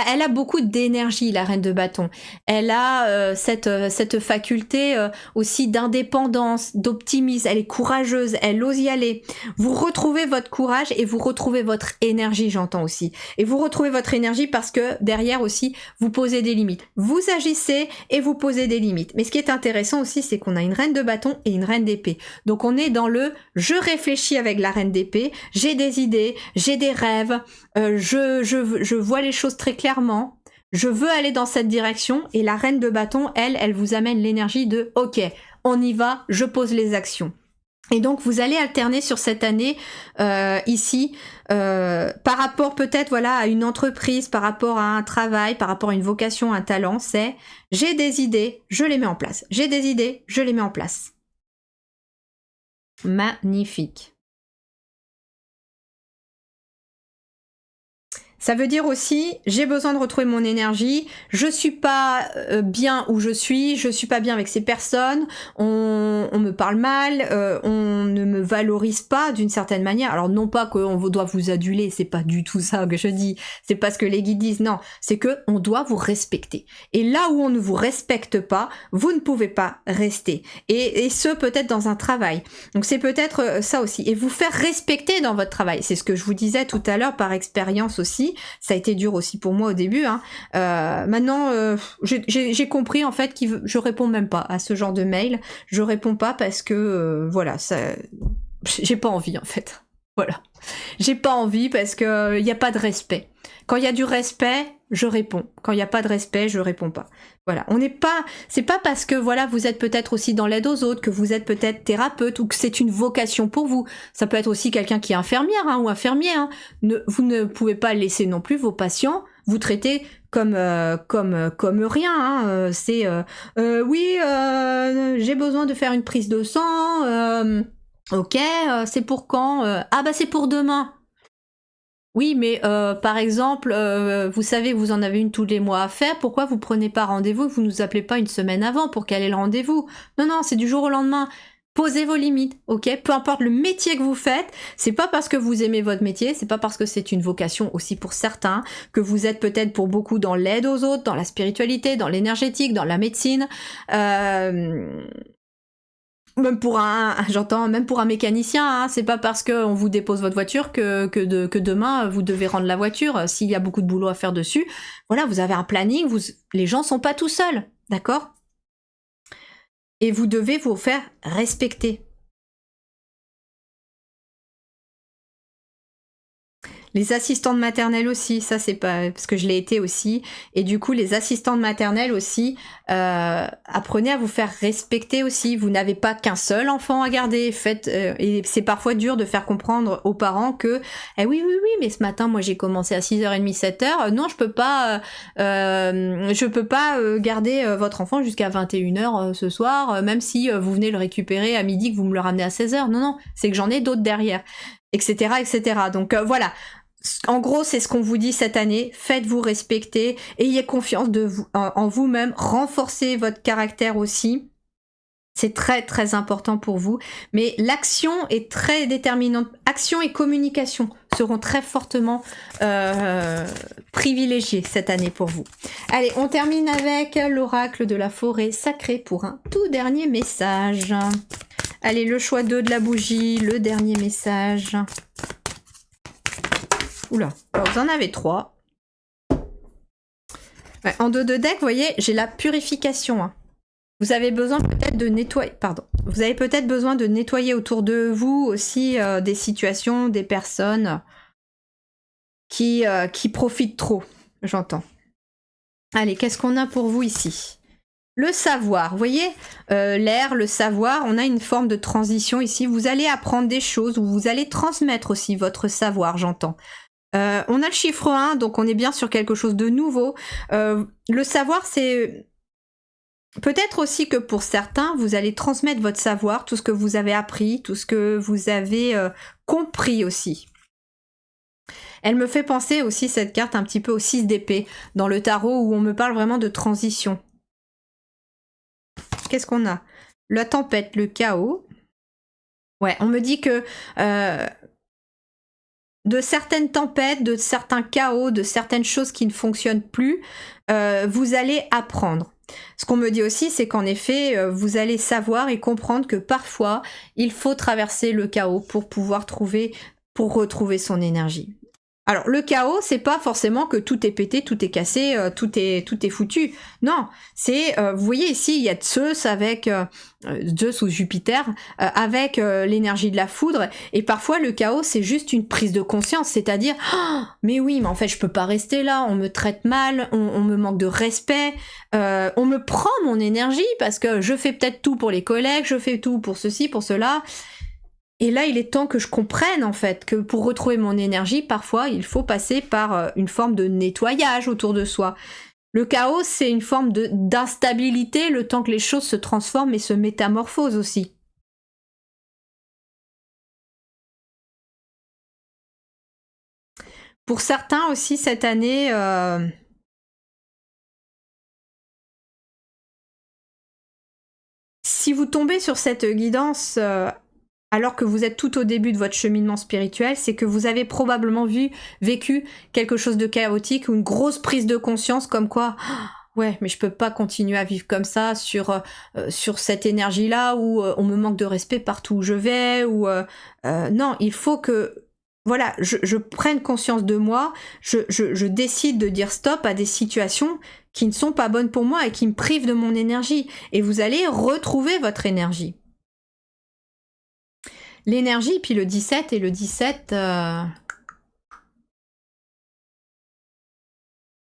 elle a beaucoup d'énergie, la reine de bâton. Elle a cette faculté aussi d'indépendance, d'optimisme. Elle est courageuse, elle ose y aller. Vous retrouvez votre courage et vous retrouvez votre énergie, j'entends aussi. Et vous retrouvez votre énergie parce que derrière aussi, vous posez des limites. Vous agissez et vous posez des limites. Mais ce qui est intéressant aussi, c'est qu'on a une reine de bâton et une reine d'épée. Donc on est dans le « je réfléchis avec la reine d'épée, j'ai des idées, j'ai des rêves, je vois les choses très clairement, je veux aller dans cette direction » et la reine de bâton, elle vous amène l'énergie de « ok, on y va, je pose les actions ». Et donc vous allez alterner sur cette année ici par rapport peut-être voilà à une entreprise, par rapport à un travail, par rapport à une vocation, un talent, c'est j'ai des idées, je les mets en place. J'ai des idées, je les mets en place. Magnifique. Ça veut dire aussi, j'ai besoin de retrouver mon énergie, je suis pas bien où je suis pas bien avec ces personnes, on me parle mal, on ne me valorise pas d'une certaine manière. Alors non pas qu'on doit vous aduler, c'est pas du tout ça que je dis, c'est pas ce que les guides disent, non, c'est que on doit vous respecter. Et là où on ne vous respecte pas, vous ne pouvez pas rester. Et ce peut-être dans un travail. Donc c'est peut-être ça aussi. Et vous faire respecter dans votre travail. C'est ce que je vous disais tout à l'heure par expérience aussi. Ça a été dur aussi pour moi au début. Hein. Maintenant, j'ai compris en fait que je réponds même pas à ce genre de mail. Je réponds pas parce que voilà, ça, j'ai pas envie en fait. Voilà, j'ai pas envie parce que y a pas de respect. Quand il y a du respect, je réponds. Quand il y a pas de respect, je réponds pas. Voilà, on n'est pas, c'est pas parce que voilà, vous êtes peut-être aussi dans l'aide aux autres, que vous êtes peut-être thérapeute ou que c'est une vocation pour vous. Ça peut être aussi quelqu'un qui est infirmière hein, ou infirmier. Hein. Vous ne pouvez pas laisser non plus vos patients vous traiter comme rien. Hein. C'est oui, j'ai besoin de faire une prise de sang. Ok, c'est pour quand ah bah c'est pour demain. Oui, mais par exemple, vous savez, vous en avez une tous les mois à faire. Pourquoi vous prenez pas rendez-vous? Vous nous appelez pas une semaine avant pour caler le rendez-vous? Non, non, c'est du jour au lendemain. Posez vos limites, ok? Peu importe le métier que vous faites, c'est pas parce que vous aimez votre métier, c'est pas parce que c'est une vocation aussi pour certains, que vous êtes peut-être pour beaucoup dans l'aide aux autres, dans la spiritualité, dans l'énergétique, dans la médecine. Même pour même pour un mécanicien, hein, c'est pas parce qu'on vous dépose votre voiture que demain vous devez rendre la voiture. S'il y a beaucoup de boulot à faire dessus, voilà, vous avez un planning, les gens sont pas tout seuls, d'accord? Et vous devez vous faire respecter. Les assistantes maternelles aussi, ça c'est pas parce que je l'ai été aussi. Et du coup, les assistantes maternelles aussi, apprenez à vous faire respecter aussi. Vous n'avez pas qu'un seul enfant à garder. Et c'est parfois dur de faire comprendre aux parents que oui, mais ce matin, moi j'ai commencé à 6h30, 7h. Non, je peux pas garder votre enfant jusqu'à 21h ce soir, même si vous venez le récupérer à midi, que vous me le ramenez à 16h. Non, c'est que j'en ai d'autres derrière, etc., etc. Donc voilà. En gros, c'est ce qu'on vous dit cette année. Faites-vous respecter, ayez confiance en vous-même, renforcez votre caractère aussi. C'est très très important pour vous. Mais l'action est très déterminante. Action et communication seront très fortement privilégiées cette année pour vous. Allez, on termine avec l'oracle de la forêt sacrée pour un tout dernier message. Allez, le choix 2 de la bougie, le dernier message. Oula, alors vous en avez 3. Ouais, en 2 de deck, vous voyez, j'ai la purification. Hein. Vous avez besoin peut-être de nettoyer, vous avez peut-être besoin de nettoyer autour de vous aussi des situations, des personnes qui profitent trop, j'entends. Allez, qu'est-ce qu'on a pour vous ici? Le savoir, vous voyez, l'air, le savoir, on a une forme de transition ici. Vous allez apprendre des choses ou vous allez transmettre aussi votre savoir, j'entends. On a le chiffre 1, donc on est bien sur quelque chose de nouveau. Le savoir, c'est... Peut-être aussi que pour certains, vous allez transmettre votre savoir, tout ce que vous avez appris, tout ce que vous avez compris aussi. Elle me fait penser aussi, cette carte, un petit peu au 6 d'épée, dans le tarot, où on me parle vraiment de transition. Qu'est-ce qu'on a? La tempête, le chaos. Ouais, on me dit que de certaines tempêtes, de certains chaos, de certaines choses qui ne fonctionnent plus, vous allez apprendre. Ce qu'on me dit aussi, c'est qu'en effet, vous allez savoir et comprendre que parfois, il faut traverser le chaos pour pouvoir retrouver son énergie. Alors, le chaos, c'est pas forcément que tout est pété, tout est cassé, tout est foutu. Non, c'est, vous voyez ici, il y a Zeus avec Zeus ou Jupiter, avec l'énergie de la foudre, et parfois le chaos, c'est juste une prise de conscience, c'est-à-dire, oh, mais oui, mais en fait, je peux pas rester là, on me traite mal, on me manque de respect, on me prend mon énergie parce que je fais peut-être tout pour les collègues, je fais tout pour ceci, pour cela. Et là, il est temps que je comprenne, en fait, que pour retrouver mon énergie, parfois, il faut passer par une forme de nettoyage autour de soi. Le chaos, c'est une forme d'instabilité, le temps que les choses se transforment et se métamorphosent aussi. Pour certains aussi, cette année... Si vous tombez sur cette guidance... alors que vous êtes tout au début de votre cheminement spirituel, c'est que vous avez probablement vécu quelque chose de chaotique ou une grosse prise de conscience comme quoi, ouais, mais je peux pas continuer à vivre comme ça sur cette énergie-là où on me manque de respect partout où je vais, ou non, il faut que, voilà, je prenne conscience de moi, je décide de dire stop à des situations qui ne sont pas bonnes pour moi et qui me privent de mon énergie, et vous allez retrouver votre énergie. L'énergie, puis le 17, et le 17...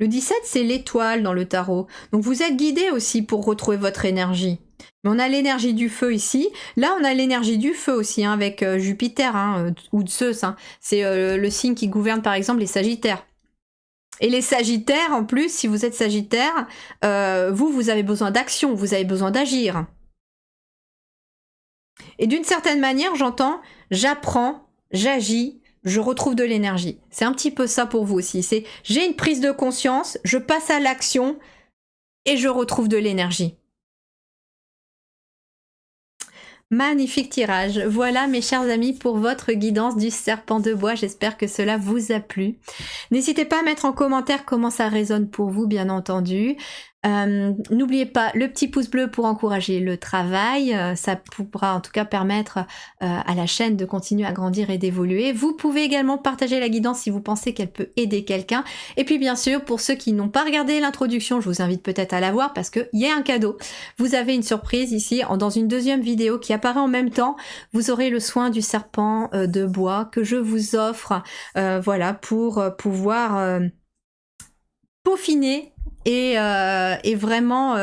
Le 17, c'est l'étoile dans le tarot. Donc vous êtes guidé aussi pour retrouver votre énergie. Mais on a l'énergie du feu ici. Là, on a l'énergie du feu aussi, hein, avec Jupiter, hein, ou Zeus. Hein. C'est le signe qui gouverne, par exemple, les Sagittaires. Et les Sagittaires, en plus, si vous êtes Sagittaire, vous avez besoin d'action, vous avez besoin d'agir. Et d'une certaine manière, j'entends, j'apprends, j'agis, je retrouve de l'énergie. C'est un petit peu ça pour vous aussi. C'est j'ai une prise de conscience, je passe à l'action et je retrouve de l'énergie. Magnifique tirage. Voilà, mes chers amis, pour votre guidance du serpent de bois. J'espère que cela vous a plu. N'hésitez pas à mettre en commentaire comment ça résonne pour vous, bien entendu. N'oubliez pas le petit pouce bleu pour encourager le travail, ça pourra en tout cas permettre à la chaîne de continuer à grandir et d'évoluer. Vous pouvez également partager la guidance si vous pensez qu'elle peut aider quelqu'un, et puis bien sûr pour ceux qui n'ont pas regardé l'introduction, je vous invite peut-être à la voir parce qu'il y a un cadeau. Vous avez une surprise ici dans une deuxième vidéo qui apparaît en même temps. Vous aurez le soin du serpent de bois que je vous offre, voilà, pour pouvoir peaufiner et vraiment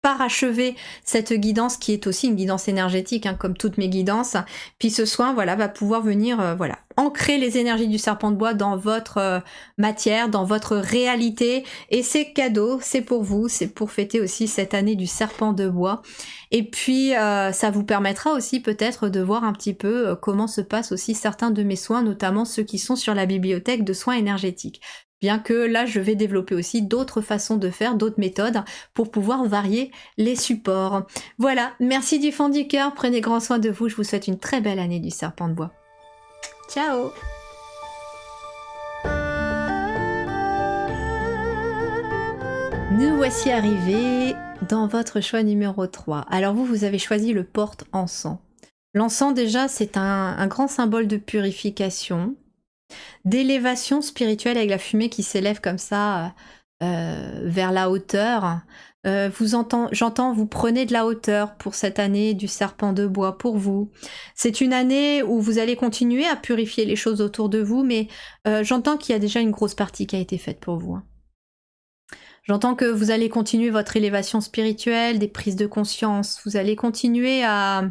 parachever cette guidance qui est aussi une guidance énergétique, hein, comme toutes mes guidances. Puis ce soin, voilà, va pouvoir venir, voilà, ancrer les énergies du serpent de bois dans votre matière, dans votre réalité. Et c'est cadeau, c'est pour vous, c'est pour fêter aussi cette année du serpent de bois. Et puis ça vous permettra aussi peut-être de voir un petit peu comment se passent aussi certains de mes soins, notamment ceux qui sont sur la bibliothèque de soins énergétiques. Bien que là, je vais développer aussi d'autres façons de faire, d'autres méthodes pour pouvoir varier les supports. Voilà, merci du fond du cœur, prenez grand soin de vous, je vous souhaite une très belle année du serpent de bois. Ciao! Nous voici arrivés dans votre choix numéro 3. Alors vous avez choisi le porte-encens. L'encens déjà, c'est un grand symbole de purification, d'élévation spirituelle avec la fumée qui s'élève comme ça vers la hauteur. J'entends, vous prenez de la hauteur pour cette année du serpent de bois pour vous. C'est une année où vous allez continuer à purifier les choses autour de vous, mais j'entends qu'il y a déjà une grosse partie qui a été faite pour vous. Hein. J'entends que vous allez continuer votre élévation spirituelle, des prises de conscience. Vous allez continuer à...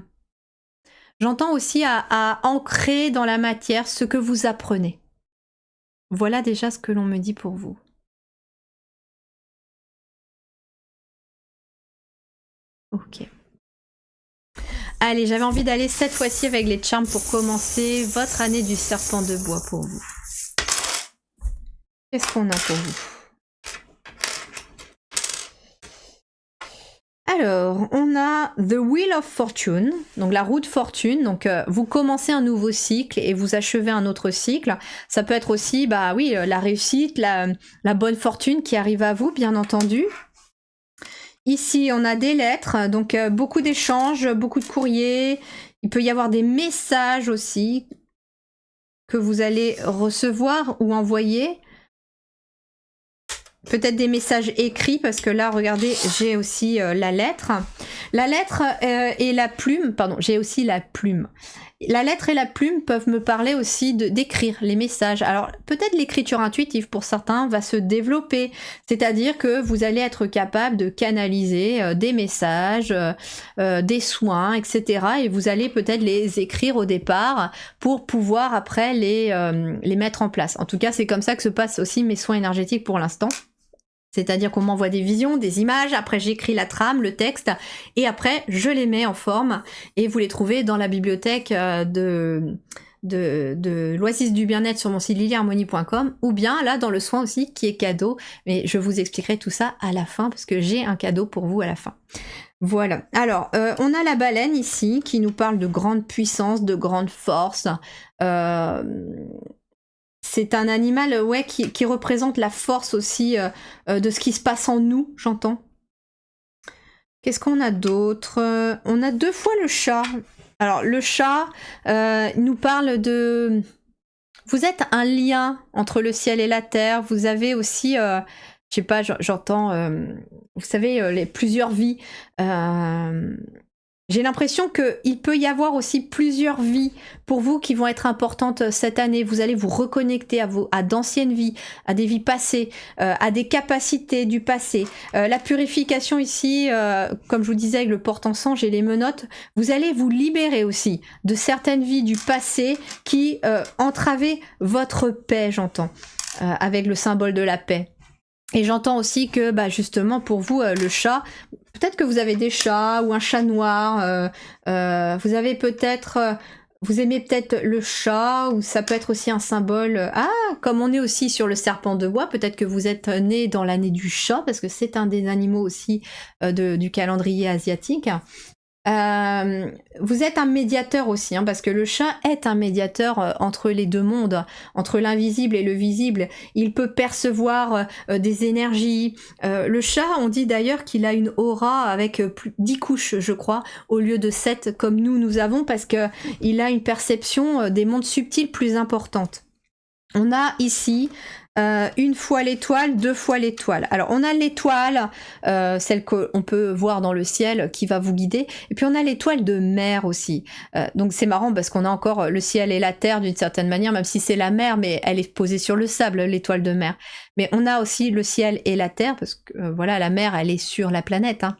J'entends aussi à ancrer dans la matière ce que vous apprenez. Voilà déjà ce que l'on me dit pour vous. Ok. Allez, j'avais envie d'aller cette fois-ci avec les charmes pour commencer votre année du serpent de bois pour vous. Qu'est-ce qu'on a pour vous? Alors, on a The Wheel of Fortune, donc la roue de fortune. Donc, vous commencez un nouveau cycle et vous achevez un autre cycle. Ça peut être aussi, bah oui, la réussite, la bonne fortune qui arrive à vous, bien entendu. Ici, on a des lettres, donc beaucoup d'échanges, beaucoup de courriers. Il peut y avoir des messages aussi que vous allez recevoir ou envoyer. Peut-être des messages écrits, parce que là, regardez, j'ai aussi la lettre. La lettre et la plume, pardon, j'ai aussi la plume. La lettre et la plume peuvent me parler aussi d'écrire les messages. Alors, peut-être l'écriture intuitive, pour certains, va se développer. C'est-à-dire que vous allez être capable de canaliser des messages, des soins, etc. Et vous allez peut-être les écrire au départ pour pouvoir après les mettre en place. En tout cas, c'est comme ça que se passent aussi mes soins énergétiques pour l'instant. C'est-à-dire qu'on m'envoie des visions, des images, après j'écris la trame, le texte, et après je les mets en forme, et vous les trouvez dans la bibliothèque de l'Oasis du bien-être sur mon site liliharmonie.com, ou bien là dans le soin aussi qui est cadeau, mais je vous expliquerai tout ça à la fin, parce que j'ai un cadeau pour vous à la fin. Voilà, alors on a la baleine ici, qui nous parle de grande puissance, de grande force, c'est un animal ouais, qui représente la force aussi de ce qui se passe en nous, j'entends. Qu'est-ce qu'on a d'autre? On a 2 fois le chat. Alors, le chat nous parle de... Vous êtes un lien entre le ciel et la terre. Vous avez aussi... je sais pas, j'entends... vous savez, plusieurs vies. J'ai l'impression qu'il peut y avoir aussi plusieurs vies pour vous qui vont être importantes cette année. Vous allez vous reconnecter à d'anciennes vies, à des vies passées, à des capacités du passé. La purification ici, comme je vous disais avec le porte-encens, j'ai les menottes. Vous allez vous libérer aussi de certaines vies du passé qui entravaient votre paix, j'entends, avec le symbole de la paix. Et j'entends aussi que, bah, justement, pour vous, le chat, peut-être que vous avez des chats ou un chat noir, vous avez peut-être, vous aimez peut-être le chat, ou ça peut être aussi un symbole. Ah, comme on est aussi sur le serpent de bois, peut-être que vous êtes né dans l'année du chat, parce que c'est un des animaux aussi du calendrier asiatique. Vous êtes un médiateur aussi, hein, parce que le chat est un médiateur entre les deux mondes, entre l'invisible et le visible. Il peut percevoir des énergies. Le chat, on dit d'ailleurs qu'il a une aura avec 10 couches, je crois, au lieu de 7 comme nous avons, parce que il a une perception des mondes subtils plus importante. On a ici 1 fois l'étoile, 2 fois l'étoile. Alors on a l'étoile, celle qu'on peut voir dans le ciel qui va vous guider, et puis on a l'étoile de mer aussi. Donc c'est marrant parce qu'on a encore le ciel et la terre d'une certaine manière, même si c'est la mer, mais elle est posée sur le sable, l'étoile de mer. Mais on a aussi le ciel et la terre, parce que voilà, la mer elle est sur la planète, hein.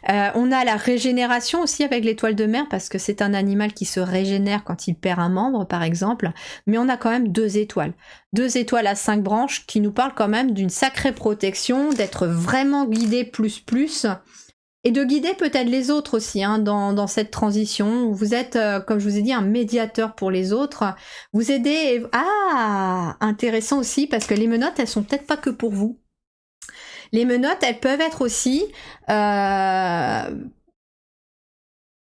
On a la régénération aussi avec l'étoile de mer, parce que c'est un animal qui se régénère quand il perd un membre par exemple, mais on a quand même 2 étoiles. 2 étoiles à 5 branches qui nous parlent quand même d'une sacrée protection, d'être vraiment guidé plus, et de guider peut-être les autres aussi, hein, dans cette transition où vous êtes, comme je vous ai dit, un médiateur pour les autres. Vous aidez... Ah, intéressant aussi, parce que les menottes, elles sont peut-être pas que pour vous. Les menottes, elles peuvent être aussi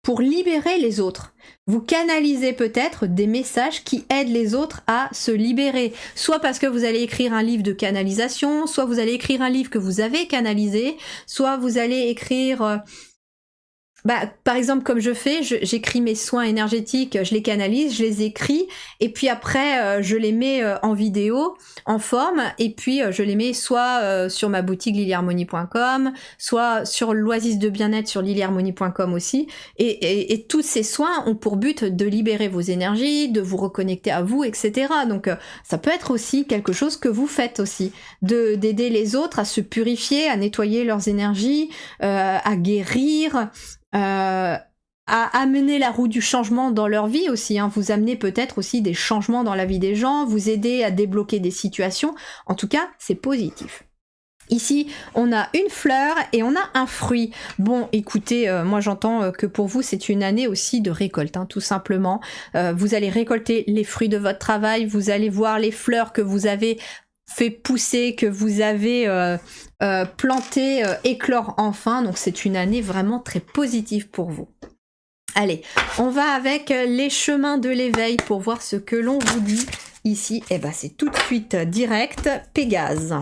pour libérer les autres. Vous canalisez peut-être des messages qui aident les autres à se libérer. Soit parce que vous allez écrire un livre de canalisation, soit vous allez écrire un livre que vous avez canalisé, soit vous allez écrire Par exemple, comme je fais, j'écris mes soins énergétiques, je les canalise, je les écris, et puis après, je les mets en vidéo, en forme, et puis je les mets soit sur ma boutique lilyharmonie.com, soit sur l'Oasis de bien-être sur lilyharmonie.com aussi, et tous ces soins ont pour but de libérer vos énergies, de vous reconnecter à vous, etc. Donc ça peut être aussi quelque chose que vous faites aussi, d'aider les autres à se purifier, à nettoyer leurs énergies, à guérir, à amener la roue du changement dans leur vie aussi, hein. Vous amenez peut-être aussi des changements dans la vie des gens, vous aider à débloquer des situations. En tout cas, c'est positif. Ici, on a une fleur et on a un fruit. Bon, écoutez, moi j'entends que pour vous, c'est une année aussi de récolte, hein, tout simplement. Vous allez récolter les fruits de votre travail, vous allez voir les fleurs que vous avez fait pousser, que vous avez planté, éclore enfin. Donc c'est une année vraiment très positive pour vous. Allez, on va avec les chemins de l'éveil pour voir ce que l'on vous dit ici. Et ben c'est tout de suite direct, Pégase.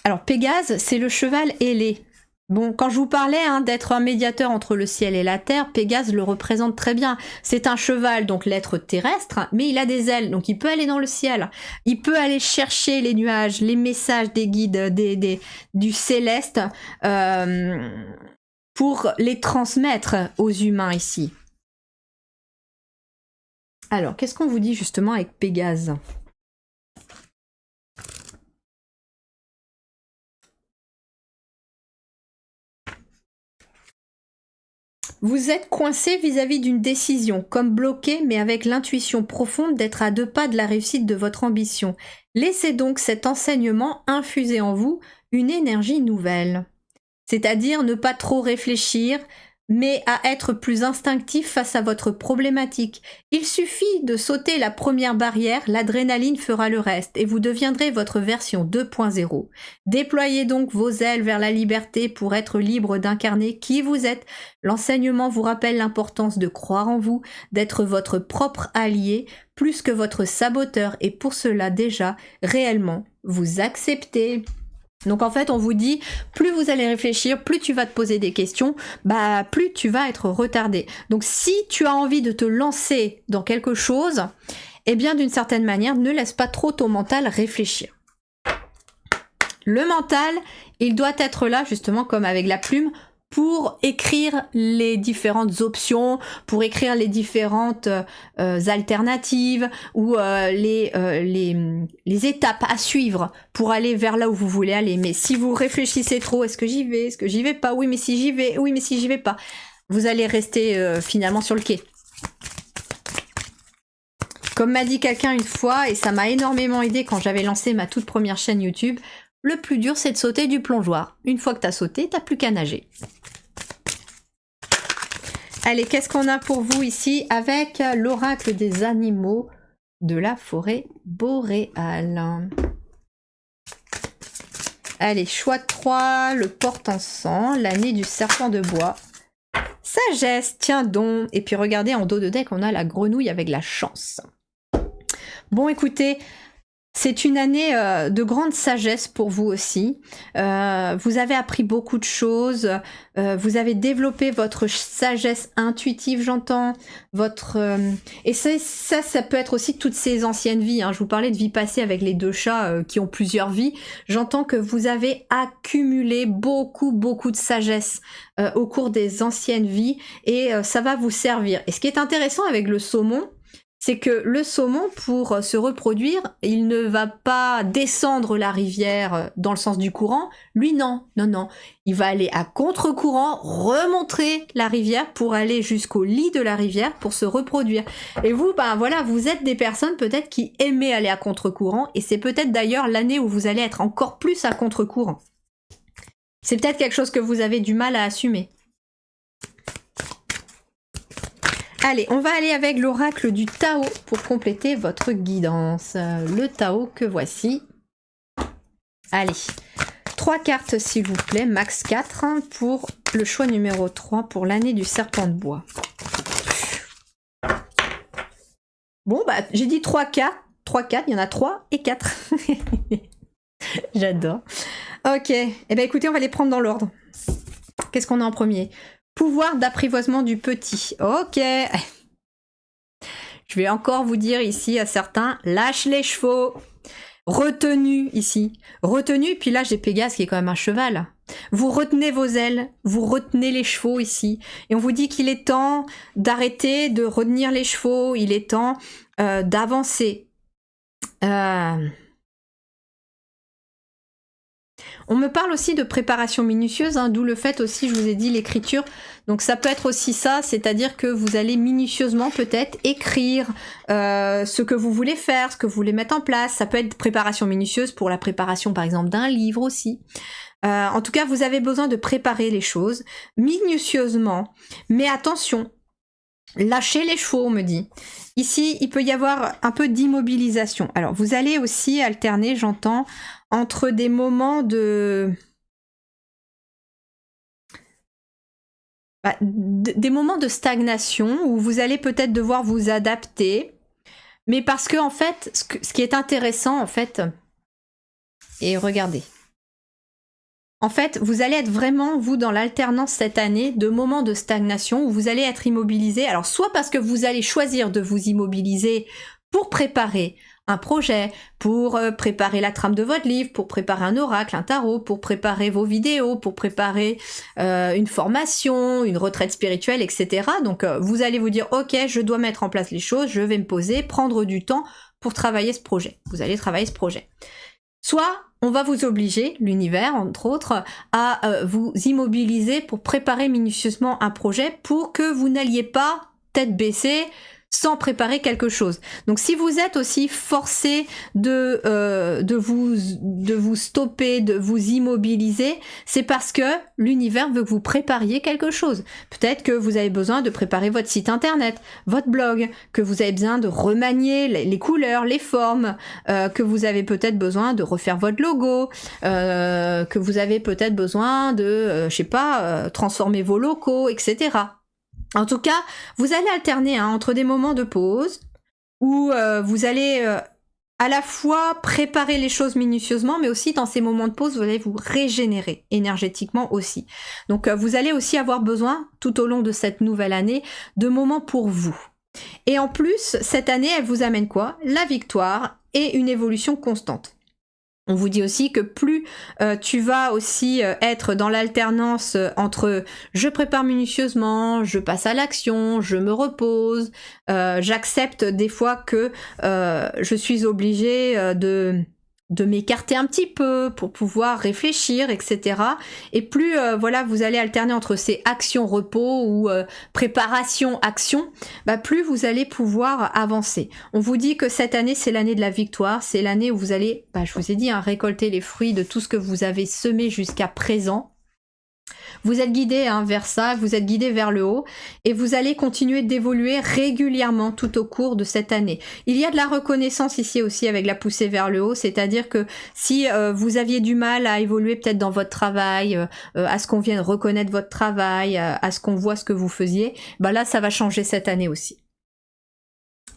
Alors Pégase, c'est le cheval ailé. Bon, quand je vous parlais d'être un médiateur entre le ciel et la terre, Pégase le représente très bien. C'est un cheval, donc l'être terrestre, mais il a des ailes, donc il peut aller dans le ciel. Il peut aller chercher les nuages, les messages des guides, du céleste, pour les transmettre aux humains ici. Alors, qu'est-ce qu'on vous dit justement avec Pégase ? Vous êtes coincé vis-à-vis d'une décision, comme bloqué, mais avec l'intuition profonde d'être à 2 pas de la réussite de votre ambition. Laissez donc cet enseignement infuser en vous une énergie nouvelle. C'est-à-dire ne pas trop réfléchir, mais à être plus instinctif face à votre problématique. Il suffit de sauter la première barrière, l'adrénaline fera le reste, et vous deviendrez votre version 2.0. Déployez donc vos ailes vers la liberté pour être libre d'incarner qui vous êtes. L'enseignement vous rappelle l'importance de croire en vous, d'être votre propre allié, plus que votre saboteur, et pour cela déjà, réellement, vous acceptez. Donc en fait, on vous dit, plus vous allez réfléchir, plus tu vas te poser des questions, plus tu vas être retardé. Donc si tu as envie de te lancer dans quelque chose, eh bien d'une certaine manière, ne laisse pas trop ton mental réfléchir. Le mental, il doit être là, justement comme avec la plume, pour écrire les différentes options, pour écrire les différentes alternatives ou les étapes à suivre pour aller vers là où vous voulez aller. Mais si vous réfléchissez trop, est-ce que j'y vais, est-ce que j'y vais pas, oui mais si j'y vais, oui mais si j'y vais pas, vous allez rester finalement sur le quai. Comme m'a dit quelqu'un une fois, et ça m'a énormément aidé quand j'avais lancé ma toute première chaîne YouTube, le plus dur, c'est de sauter du plongeoir. Une fois que t'as sauté, t'as plus qu'à nager. Allez, qu'est-ce qu'on a pour vous ici avec l'oracle des animaux de la forêt boréale? Allez, choix de 3, le porte-encens, l'année du serpent de bois. Sagesse, tiens donc. Et puis regardez, en dos de deck, on a la grenouille avec la chance. Bon, écoutez... C'est une année de grande sagesse pour vous aussi. Vous avez appris beaucoup de choses. Vous avez développé votre sagesse intuitive, j'entends. Et ça peut être aussi toutes ces anciennes vies. Je vous parlais de vie passée avec les 2 chats qui ont plusieurs vies. J'entends que vous avez accumulé beaucoup de sagesse au cours des anciennes vies et ça va vous servir. Et ce qui est intéressant avec le saumon, c'est que le saumon, pour se reproduire, il ne va pas descendre la rivière dans le sens du courant. Lui, non. Il va aller à contre-courant, remonter la rivière pour aller jusqu'au lit de la rivière pour se reproduire. Et vous, voilà, vous êtes des personnes peut-être qui aimez aller à contre-courant, et c'est peut-être d'ailleurs l'année où vous allez être encore plus à contre-courant. C'est peut-être quelque chose que vous avez du mal à assumer. Allez, on va aller avec l'oracle du Tao pour compléter votre guidance. Le Tao que voici. Allez, 3 cartes s'il vous plaît, max 4 pour le choix numéro 3 pour l'année du serpent de bois. Bon, j'ai dit 3 cartes, il y en a 3 et 4. J'adore. Ok, eh bien écoutez, on va les prendre dans l'ordre. qu'est-ce qu'on a en premier? Pouvoir d'apprivoisement du petit. Ok. Je vais encore vous dire ici à certains, lâche les chevaux. Retenue ici. Retenue, puis là j'ai Pégase qui est quand même un cheval. Vous retenez vos ailes, vous retenez les chevaux ici. Et on vous dit qu'il est temps d'arrêter de retenir les chevaux, il est temps d'avancer. On me parle aussi de préparation minutieuse, hein, d'où le fait aussi, je vous ai dit, l'écriture. Donc ça peut être aussi ça, c'est-à-dire que vous allez minutieusement peut-être écrire ce que vous voulez faire, ce que vous voulez mettre en place. Ça peut être préparation minutieuse pour la préparation par exemple d'un livre aussi. En tout cas, vous avez besoin de préparer les choses minutieusement. Mais attention, lâchez les chevaux, on me dit. Ici, il peut y avoir un peu d'immobilisation. Alors, vous allez aussi alterner, j'entends, entre des moments des moments de stagnation où vous allez peut-être devoir vous adapter, mais parce que en fait, ce qui est intéressant en fait, et regardez, en fait, vous allez être vraiment, vous, dans l'alternance cette année, de moments de stagnation où vous allez être immobilisé. Alors, soit parce que vous allez choisir de vous immobiliser pour préparer un projet, pour préparer la trame de votre livre, pour préparer un oracle, un tarot, pour préparer vos vidéos, pour préparer une formation, une retraite spirituelle, etc. Donc, vous allez vous dire, ok, je dois mettre en place les choses, je vais me poser, prendre du temps pour travailler ce projet. Vous allez travailler ce projet. Soit on va vous obliger, l'univers entre autres, à vous immobiliser pour préparer minutieusement un projet pour que vous n'alliez pas tête baissée sans préparer quelque chose. Donc si vous êtes aussi forcé de vous stopper, de vous immobiliser, c'est parce que l'univers veut que vous prépariez quelque chose. Peut-être que vous avez besoin de préparer votre site internet, votre blog, que vous avez besoin de remanier les couleurs, les formes, que vous avez peut-être besoin de refaire votre logo, que vous avez peut-être besoin de, transformer vos locaux, etc. En tout cas, vous allez alterner entre des moments de pause où vous allez à la fois préparer les choses minutieusement, mais aussi dans ces moments de pause, vous allez vous régénérer énergétiquement aussi. Donc vous allez aussi avoir besoin, tout au long de cette nouvelle année, de moments pour vous. Et en plus, cette année, elle vous amène quoi? La victoire et une évolution constante. On vous dit aussi que plus tu vas aussi être dans l'alternance entre je prépare minutieusement, je passe à l'action, je me repose, j'accepte des fois que je suis obligée de m'écarter un petit peu pour pouvoir réfléchir, etc. Et plus vous allez alterner entre ces actions-repos ou préparation-action, plus vous allez pouvoir avancer. On vous dit que cette année, c'est l'année de la victoire, c'est l'année où vous allez, je vous ai dit, récolter les fruits de tout ce que vous avez semé jusqu'à présent. Vous êtes guidé vers ça, vous êtes guidé vers le haut et vous allez continuer d'évoluer régulièrement tout au cours de cette année. Il y a de la reconnaissance ici aussi avec la poussée vers le haut, c'est-à-dire que si vous aviez du mal à évoluer peut-être dans votre travail, à ce qu'on vienne reconnaître votre travail, à ce qu'on voit ce que vous faisiez, là ça va changer cette année aussi.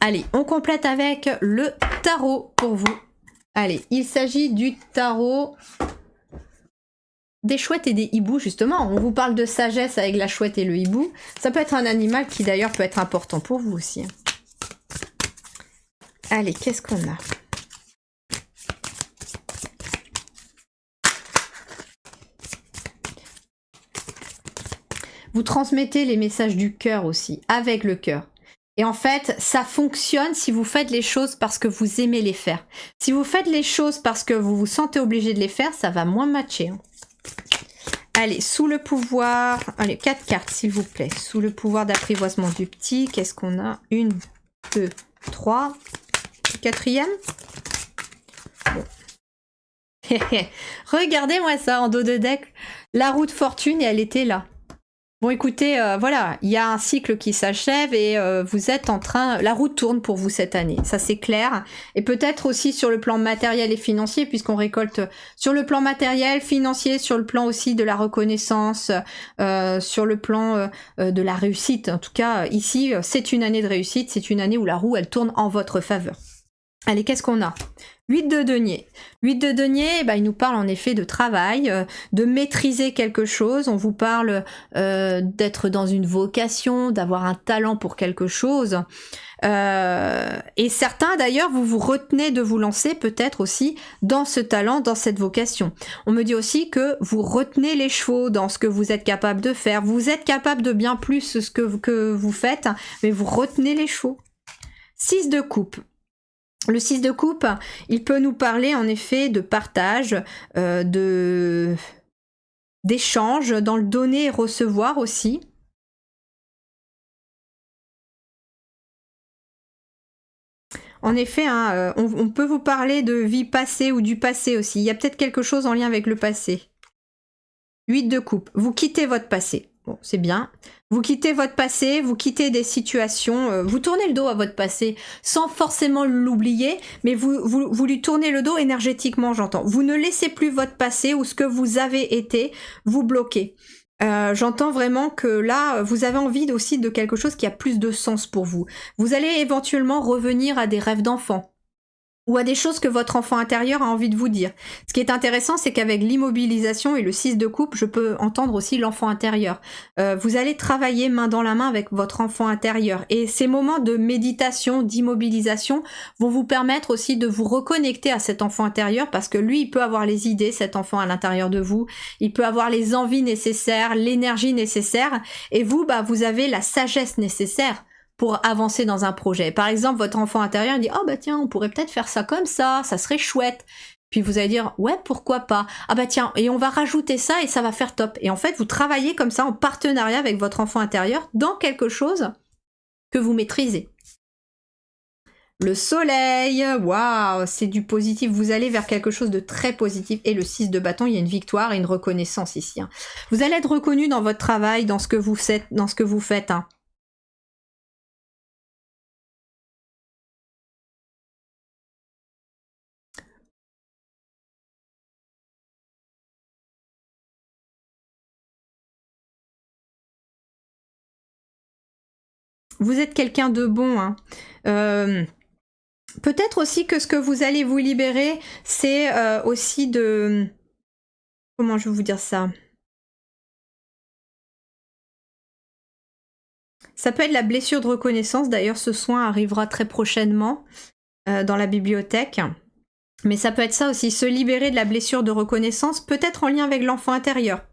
Allez, on complète avec le tarot pour vous. Allez, il s'agit du tarot des chouettes et des hiboux, justement. On vous parle de sagesse avec la chouette et le hibou. Ça peut être un animal qui d'ailleurs peut être important pour vous aussi. Allez, qu'est-ce qu'on a? Vous transmettez les messages du cœur aussi, avec le cœur. Et en fait, ça fonctionne si vous faites les choses parce que vous aimez les faire. Si vous faites les choses parce que vous vous sentez obligé de les faire, ça va moins matcher. Allez, sous le pouvoir... Allez, 4 cartes, s'il vous plaît. Sous le pouvoir d'apprivoisement du petit, qu'est-ce qu'on a? 1, 2, 3. 4e. Bon. Regardez-moi ça, en dos de deck. La roue de fortune, et elle était là. Bon, écoutez, voilà, il y a un cycle qui s'achève et vous êtes en train... La roue tourne pour vous cette année, ça c'est clair. Et peut-être aussi sur le plan matériel et financier, puisqu'on récolte sur le plan matériel, financier, sur le plan aussi de la reconnaissance, sur le plan de la réussite. En tout cas, ici, c'est une année de réussite, c'est une année où la roue, elle tourne en votre faveur. Allez, qu'est-ce qu'on a? 8 de denier. 8 de denier, bah, il nous parle en effet de travail, de maîtriser quelque chose. On vous parle d'être dans une vocation, d'avoir un talent pour quelque chose. Et certains d'ailleurs, vous vous retenez de vous lancer peut-être aussi dans ce talent, dans cette vocation. On me dit aussi que vous retenez les chevaux dans ce que vous êtes capable de faire. Vous êtes capable de bien plus ce que vous faites, mais vous retenez les chevaux. 6 de coupe. Le 6 de coupe, il peut nous parler en effet de partage, d'échange, dans le donner et recevoir aussi. En effet, hein, on peut vous parler de vie passée ou du passé aussi. Il y a peut-être quelque chose en lien avec le passé. 8 de coupe. Vous quittez votre passé. Bon, c'est bien. Vous quittez votre passé, vous quittez des situations, vous tournez le dos à votre passé sans forcément l'oublier, mais vous lui tournez le dos énergétiquement, j'entends. Vous ne laissez plus votre passé ou ce que vous avez été vous bloquer. J'entends vraiment que là, vous avez envie aussi de quelque chose qui a plus de sens pour vous. Vous allez éventuellement revenir à des rêves d'enfant ou à des choses que votre enfant intérieur a envie de vous dire. Ce qui est intéressant, c'est qu'avec l'immobilisation et le 6 de coupe, je peux entendre aussi l'enfant intérieur. Vous allez travailler main dans la main avec votre enfant intérieur. Et ces moments de méditation, d'immobilisation vont vous permettre aussi de vous reconnecter à cet enfant intérieur parce que lui, il peut avoir les idées, cet enfant à l'intérieur de vous. Il peut avoir les envies nécessaires, l'énergie nécessaire. Et vous, bah, vous avez la sagesse nécessaire pour avancer dans un projet. Par exemple, votre enfant intérieur dit « Oh bah tiens, on pourrait peut-être faire ça comme ça serait chouette. » Puis vous allez dire « Ouais, pourquoi pas ? Ah bah tiens, et on va rajouter ça et ça va faire top. » Et en fait, vous travaillez comme ça en partenariat avec votre enfant intérieur dans quelque chose que vous maîtrisez. Le soleil, waouh, c'est du positif. Vous allez vers quelque chose de très positif. Et le 6 de bâton, il y a une victoire et une reconnaissance ici. Hein. Vous allez être reconnu dans votre travail, dans ce que vous faites. Hein. Vous êtes quelqu'un de bon. Hein. Peut-être aussi que ce que vous allez vous libérer, c'est aussi de... Comment je vais vous dire ça ? Ça peut être la blessure de reconnaissance. D'ailleurs, ce soin arrivera très prochainement dans la bibliothèque. Mais ça peut être ça aussi, se libérer de la blessure de reconnaissance, peut-être en lien avec l'enfant intérieur.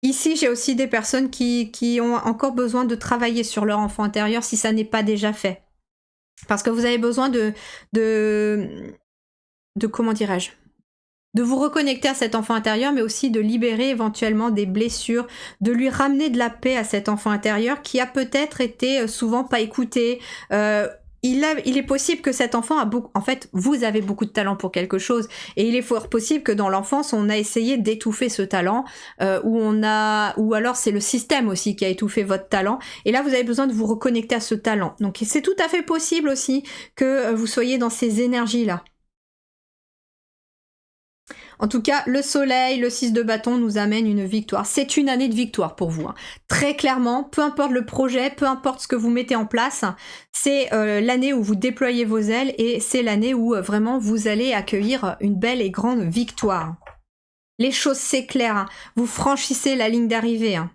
Ici, j'ai aussi des personnes qui ont encore besoin de travailler sur leur enfant intérieur si ça n'est pas déjà fait. Parce que vous avez besoin de comment dirais-je ? De vous reconnecter à cet enfant intérieur, mais aussi de libérer éventuellement des blessures, de lui ramener de la paix à cet enfant intérieur qui a peut-être été souvent pas écouté. Il est possible que cet enfant a beaucoup... En fait, vous avez beaucoup de talent pour quelque chose. Et il est fort possible que dans l'enfance, on a essayé d'étouffer ce talent, ou alors c'est le système aussi qui a étouffé votre talent. Et là, vous avez besoin de vous reconnecter à ce talent. Donc c'est tout à fait possible aussi que vous soyez dans ces énergies-là. En tout cas, le soleil, le 6 de bâton nous amène une victoire. C'est une année de victoire pour vous. Hein. Très clairement, peu importe le projet, peu importe ce que vous mettez en place, c'est l'année où vous déployez vos ailes et c'est l'année où vraiment vous allez accueillir une belle et grande victoire. Les choses s'éclairent. Hein. Vous franchissez la ligne d'arrivée. Hein.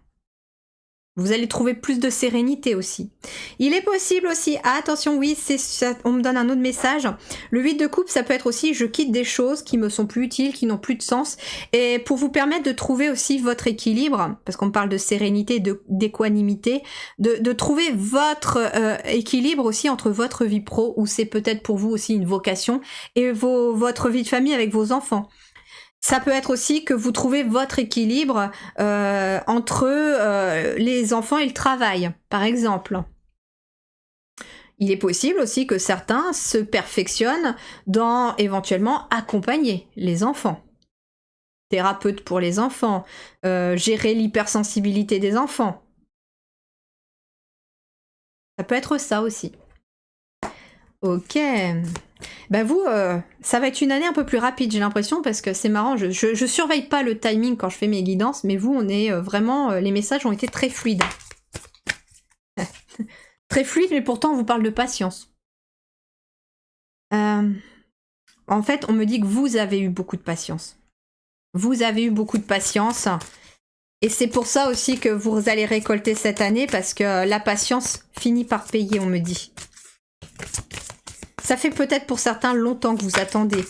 Vous allez trouver plus de sérénité aussi. Il est possible aussi, attention, oui, on me donne un autre message. Le 8 de coupe, ça peut être aussi, je quitte des choses qui me sont plus utiles, qui n'ont plus de sens. Et pour vous permettre de trouver aussi votre équilibre, parce qu'on parle de sérénité, d'équanimité, de trouver votre équilibre aussi entre votre vie pro, où c'est peut-être pour vous aussi une vocation, et votre vie de famille avec vos enfants. Ça peut être aussi que vous trouvez votre équilibre entre les enfants et le travail, par exemple. Il est possible aussi que certains se perfectionnent dans éventuellement accompagner les enfants. Thérapeute pour les enfants, gérer l'hypersensibilité des enfants. Ça peut être ça aussi. Ok. Ben vous, ça va être une année un peu plus rapide, j'ai l'impression, parce que c'est marrant, je surveille pas le timing quand je fais mes guidances, mais vous, on est vraiment, les messages ont été très fluides. Très fluides, mais pourtant on vous parle de patience. En fait, on me dit que vous avez eu beaucoup de patience. Vous avez eu beaucoup de patience. Et c'est pour ça aussi que vous allez récolter cette année, parce que la patience finit par payer, on me dit. Ça fait peut-être pour certains longtemps que vous attendez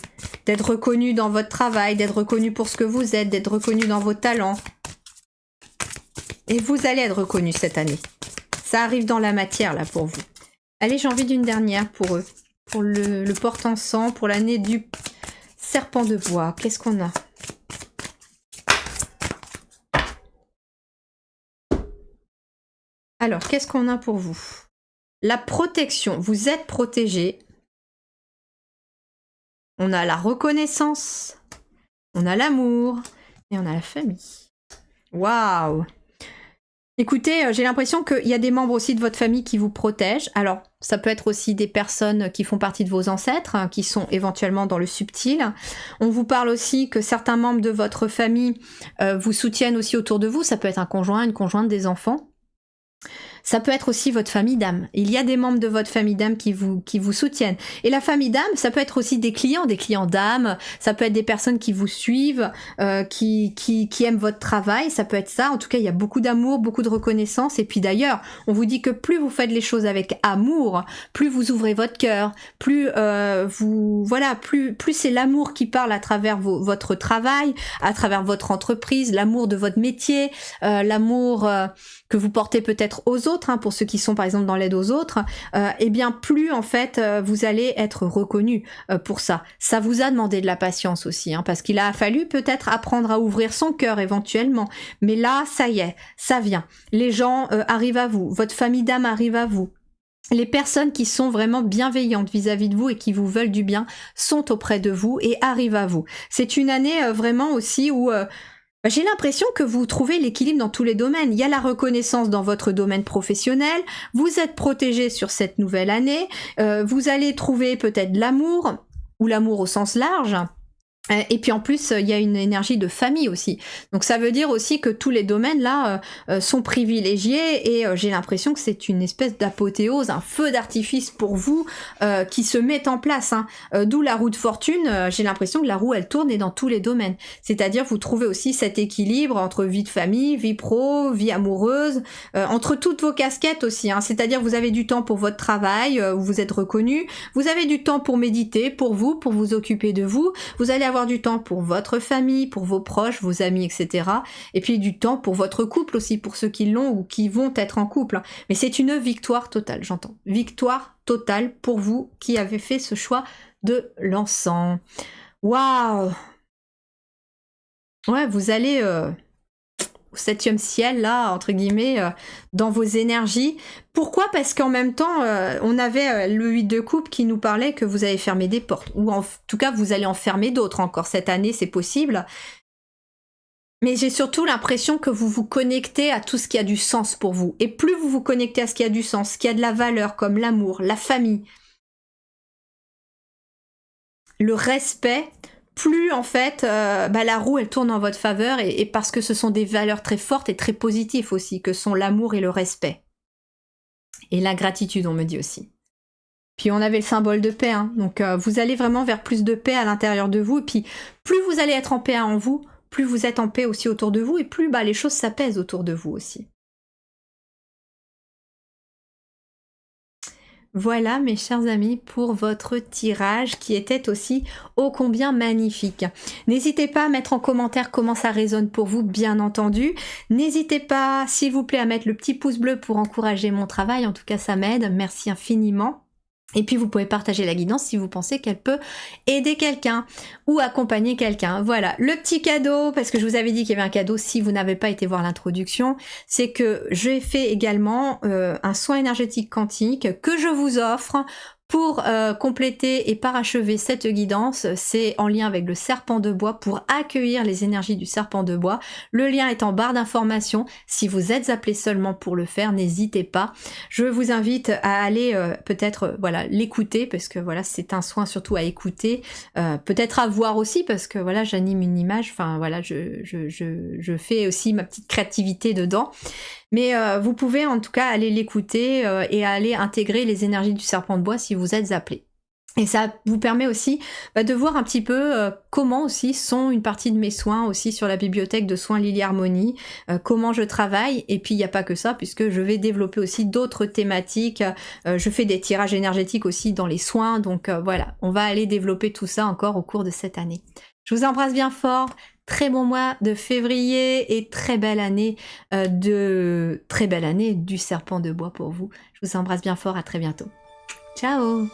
d'être reconnu dans votre travail, d'être reconnu pour ce que vous êtes, d'être reconnu dans vos talents. Et vous allez être reconnu cette année. Ça arrive dans la matière, là, pour vous. Allez, j'ai envie d'une dernière pour eux. Pour le porte-encens, pour l'année du serpent de bois. Qu'est-ce qu'on a? Alors, qu'est-ce qu'on a pour vous? La protection. Vous êtes protégé. On a la reconnaissance. On a l'amour. Et on a la famille. Waouh! Écoutez, j'ai l'impression qu'il y a des membres aussi de votre famille qui vous protègent. Alors, ça peut être aussi des personnes qui font partie de vos ancêtres, hein, qui sont éventuellement dans le subtil. On vous parle aussi que certains membres de votre famille vous soutiennent aussi autour de vous. Ça peut être un conjoint, une conjointe, des enfants. Ça peut être aussi votre famille d'âme. Il y a des membres de votre famille d'âme qui vous soutiennent. Et la famille d'âme, ça peut être aussi des clients d'âme. Ça peut être des personnes qui vous suivent, qui aiment votre travail. Ça peut être ça. En tout cas, il y a beaucoup d'amour, beaucoup de reconnaissance. Et puis d'ailleurs, on vous dit que plus vous faites les choses avec amour, plus vous ouvrez votre cœur, plus plus c'est l'amour qui parle à travers votre travail, à travers votre entreprise, l'amour de votre métier, l'amour que vous portez peut-être aux autres, hein, pour ceux qui sont par exemple dans l'aide aux autres, et bien plus en fait vous allez être reconnu pour ça. Ça vous a demandé de la patience aussi, hein, parce qu'il a fallu peut-être apprendre à ouvrir son cœur éventuellement. Mais là, ça y est, ça vient. Les gens arrivent à vous, votre famille d'âme arrive à vous. Les personnes qui sont vraiment bienveillantes vis-à-vis de vous et qui vous veulent du bien sont auprès de vous et arrivent à vous. C'est une année vraiment aussi où j'ai l'impression que vous trouvez l'équilibre dans tous les domaines. Il y a la reconnaissance dans votre domaine professionnel, vous êtes protégé sur cette nouvelle année, vous allez trouver peut-être l'amour, ou l'amour au sens large. Et puis en plus, il y a une énergie de famille aussi. Donc ça veut dire aussi que tous les domaines là sont privilégiés et j'ai l'impression que c'est une espèce d'apothéose, un feu d'artifice pour vous qui se met en place. Hein. D'où la roue de fortune, j'ai l'impression que la roue elle tourne et dans tous les domaines. C'est-à-dire vous trouvez aussi cet équilibre entre vie de famille, vie pro, vie amoureuse, entre toutes vos casquettes aussi. Hein. C'est-à-dire vous avez du temps pour votre travail, où vous êtes reconnu, vous avez du temps pour méditer, pour vous occuper de vous, vous allez avoir du temps pour votre famille, pour vos proches, vos amis, etc. Et puis du temps pour votre couple aussi, pour ceux qui l'ont ou qui vont être en couple. Mais c'est une victoire totale, j'entends. Victoire totale pour vous qui avez fait ce choix de l'encens. Waouh! Ouais, vous allez au 7e ciel, là, entre guillemets, dans vos énergies. Pourquoi? Parce qu'en même temps, on avait le 8 de coupe qui nous parlait que vous avez fermé des portes. Ou en tout cas, vous allez en fermer d'autres encore cette année, c'est possible. Mais j'ai surtout l'impression que vous vous connectez à tout ce qui a du sens pour vous. Et plus vous vous connectez à ce qui a du sens, ce qui a de la valeur, comme l'amour, la famille, le respect, plus en fait la roue elle tourne en votre faveur et parce que ce sont des valeurs très fortes et très positives aussi, que sont l'amour et le respect. Et la gratitude, on me dit aussi. Puis on avait le symbole de paix, hein. Donc vous allez vraiment vers plus de paix à l'intérieur de vous, et puis plus vous allez être en paix en vous, plus vous êtes en paix aussi autour de vous, et plus les choses s'apaisent autour de vous aussi. Voilà mes chers amis pour votre tirage qui était aussi ô combien magnifique. N'hésitez pas à mettre en commentaire comment ça résonne pour vous, bien entendu. N'hésitez pas s'il vous plaît à mettre le petit pouce bleu pour encourager mon travail, en tout cas ça m'aide, merci infiniment. Et puis vous pouvez partager la guidance si vous pensez qu'elle peut aider quelqu'un ou accompagner quelqu'un. Voilà, le petit cadeau, parce que je vous avais dit qu'il y avait un cadeau si vous n'avez pas été voir l'introduction, c'est que j'ai fait également un soin énergétique quantique que je vous offre pour compléter et parachever cette guidance. C'est en lien avec le serpent de bois pour accueillir les énergies du serpent de bois. Le lien est en barre d'information. Si vous êtes appelé seulement pour le faire, n'hésitez pas. Je vous invite à aller peut-être l'écouter, parce que voilà, c'est un soin surtout à écouter, peut-être à voir aussi, parce que voilà, j'anime une image, enfin voilà, je fais aussi ma petite créativité dedans. Mais vous pouvez en tout cas aller l'écouter et aller intégrer les énergies du serpent de bois si vous êtes appelé. Et ça vous permet aussi de voir un petit peu comment aussi sont une partie de mes soins aussi sur la bibliothèque de soins Lily Harmonie, comment je travaille. Et puis il n'y a pas que ça, puisque je vais développer aussi d'autres thématiques. Je fais des tirages énergétiques aussi dans les soins. Donc voilà, on va aller développer tout ça encore au cours de cette année. Je vous embrasse bien fort. Très bon mois de février et très belle année du serpent de bois pour vous. Je vous embrasse bien fort. À très bientôt. Ciao!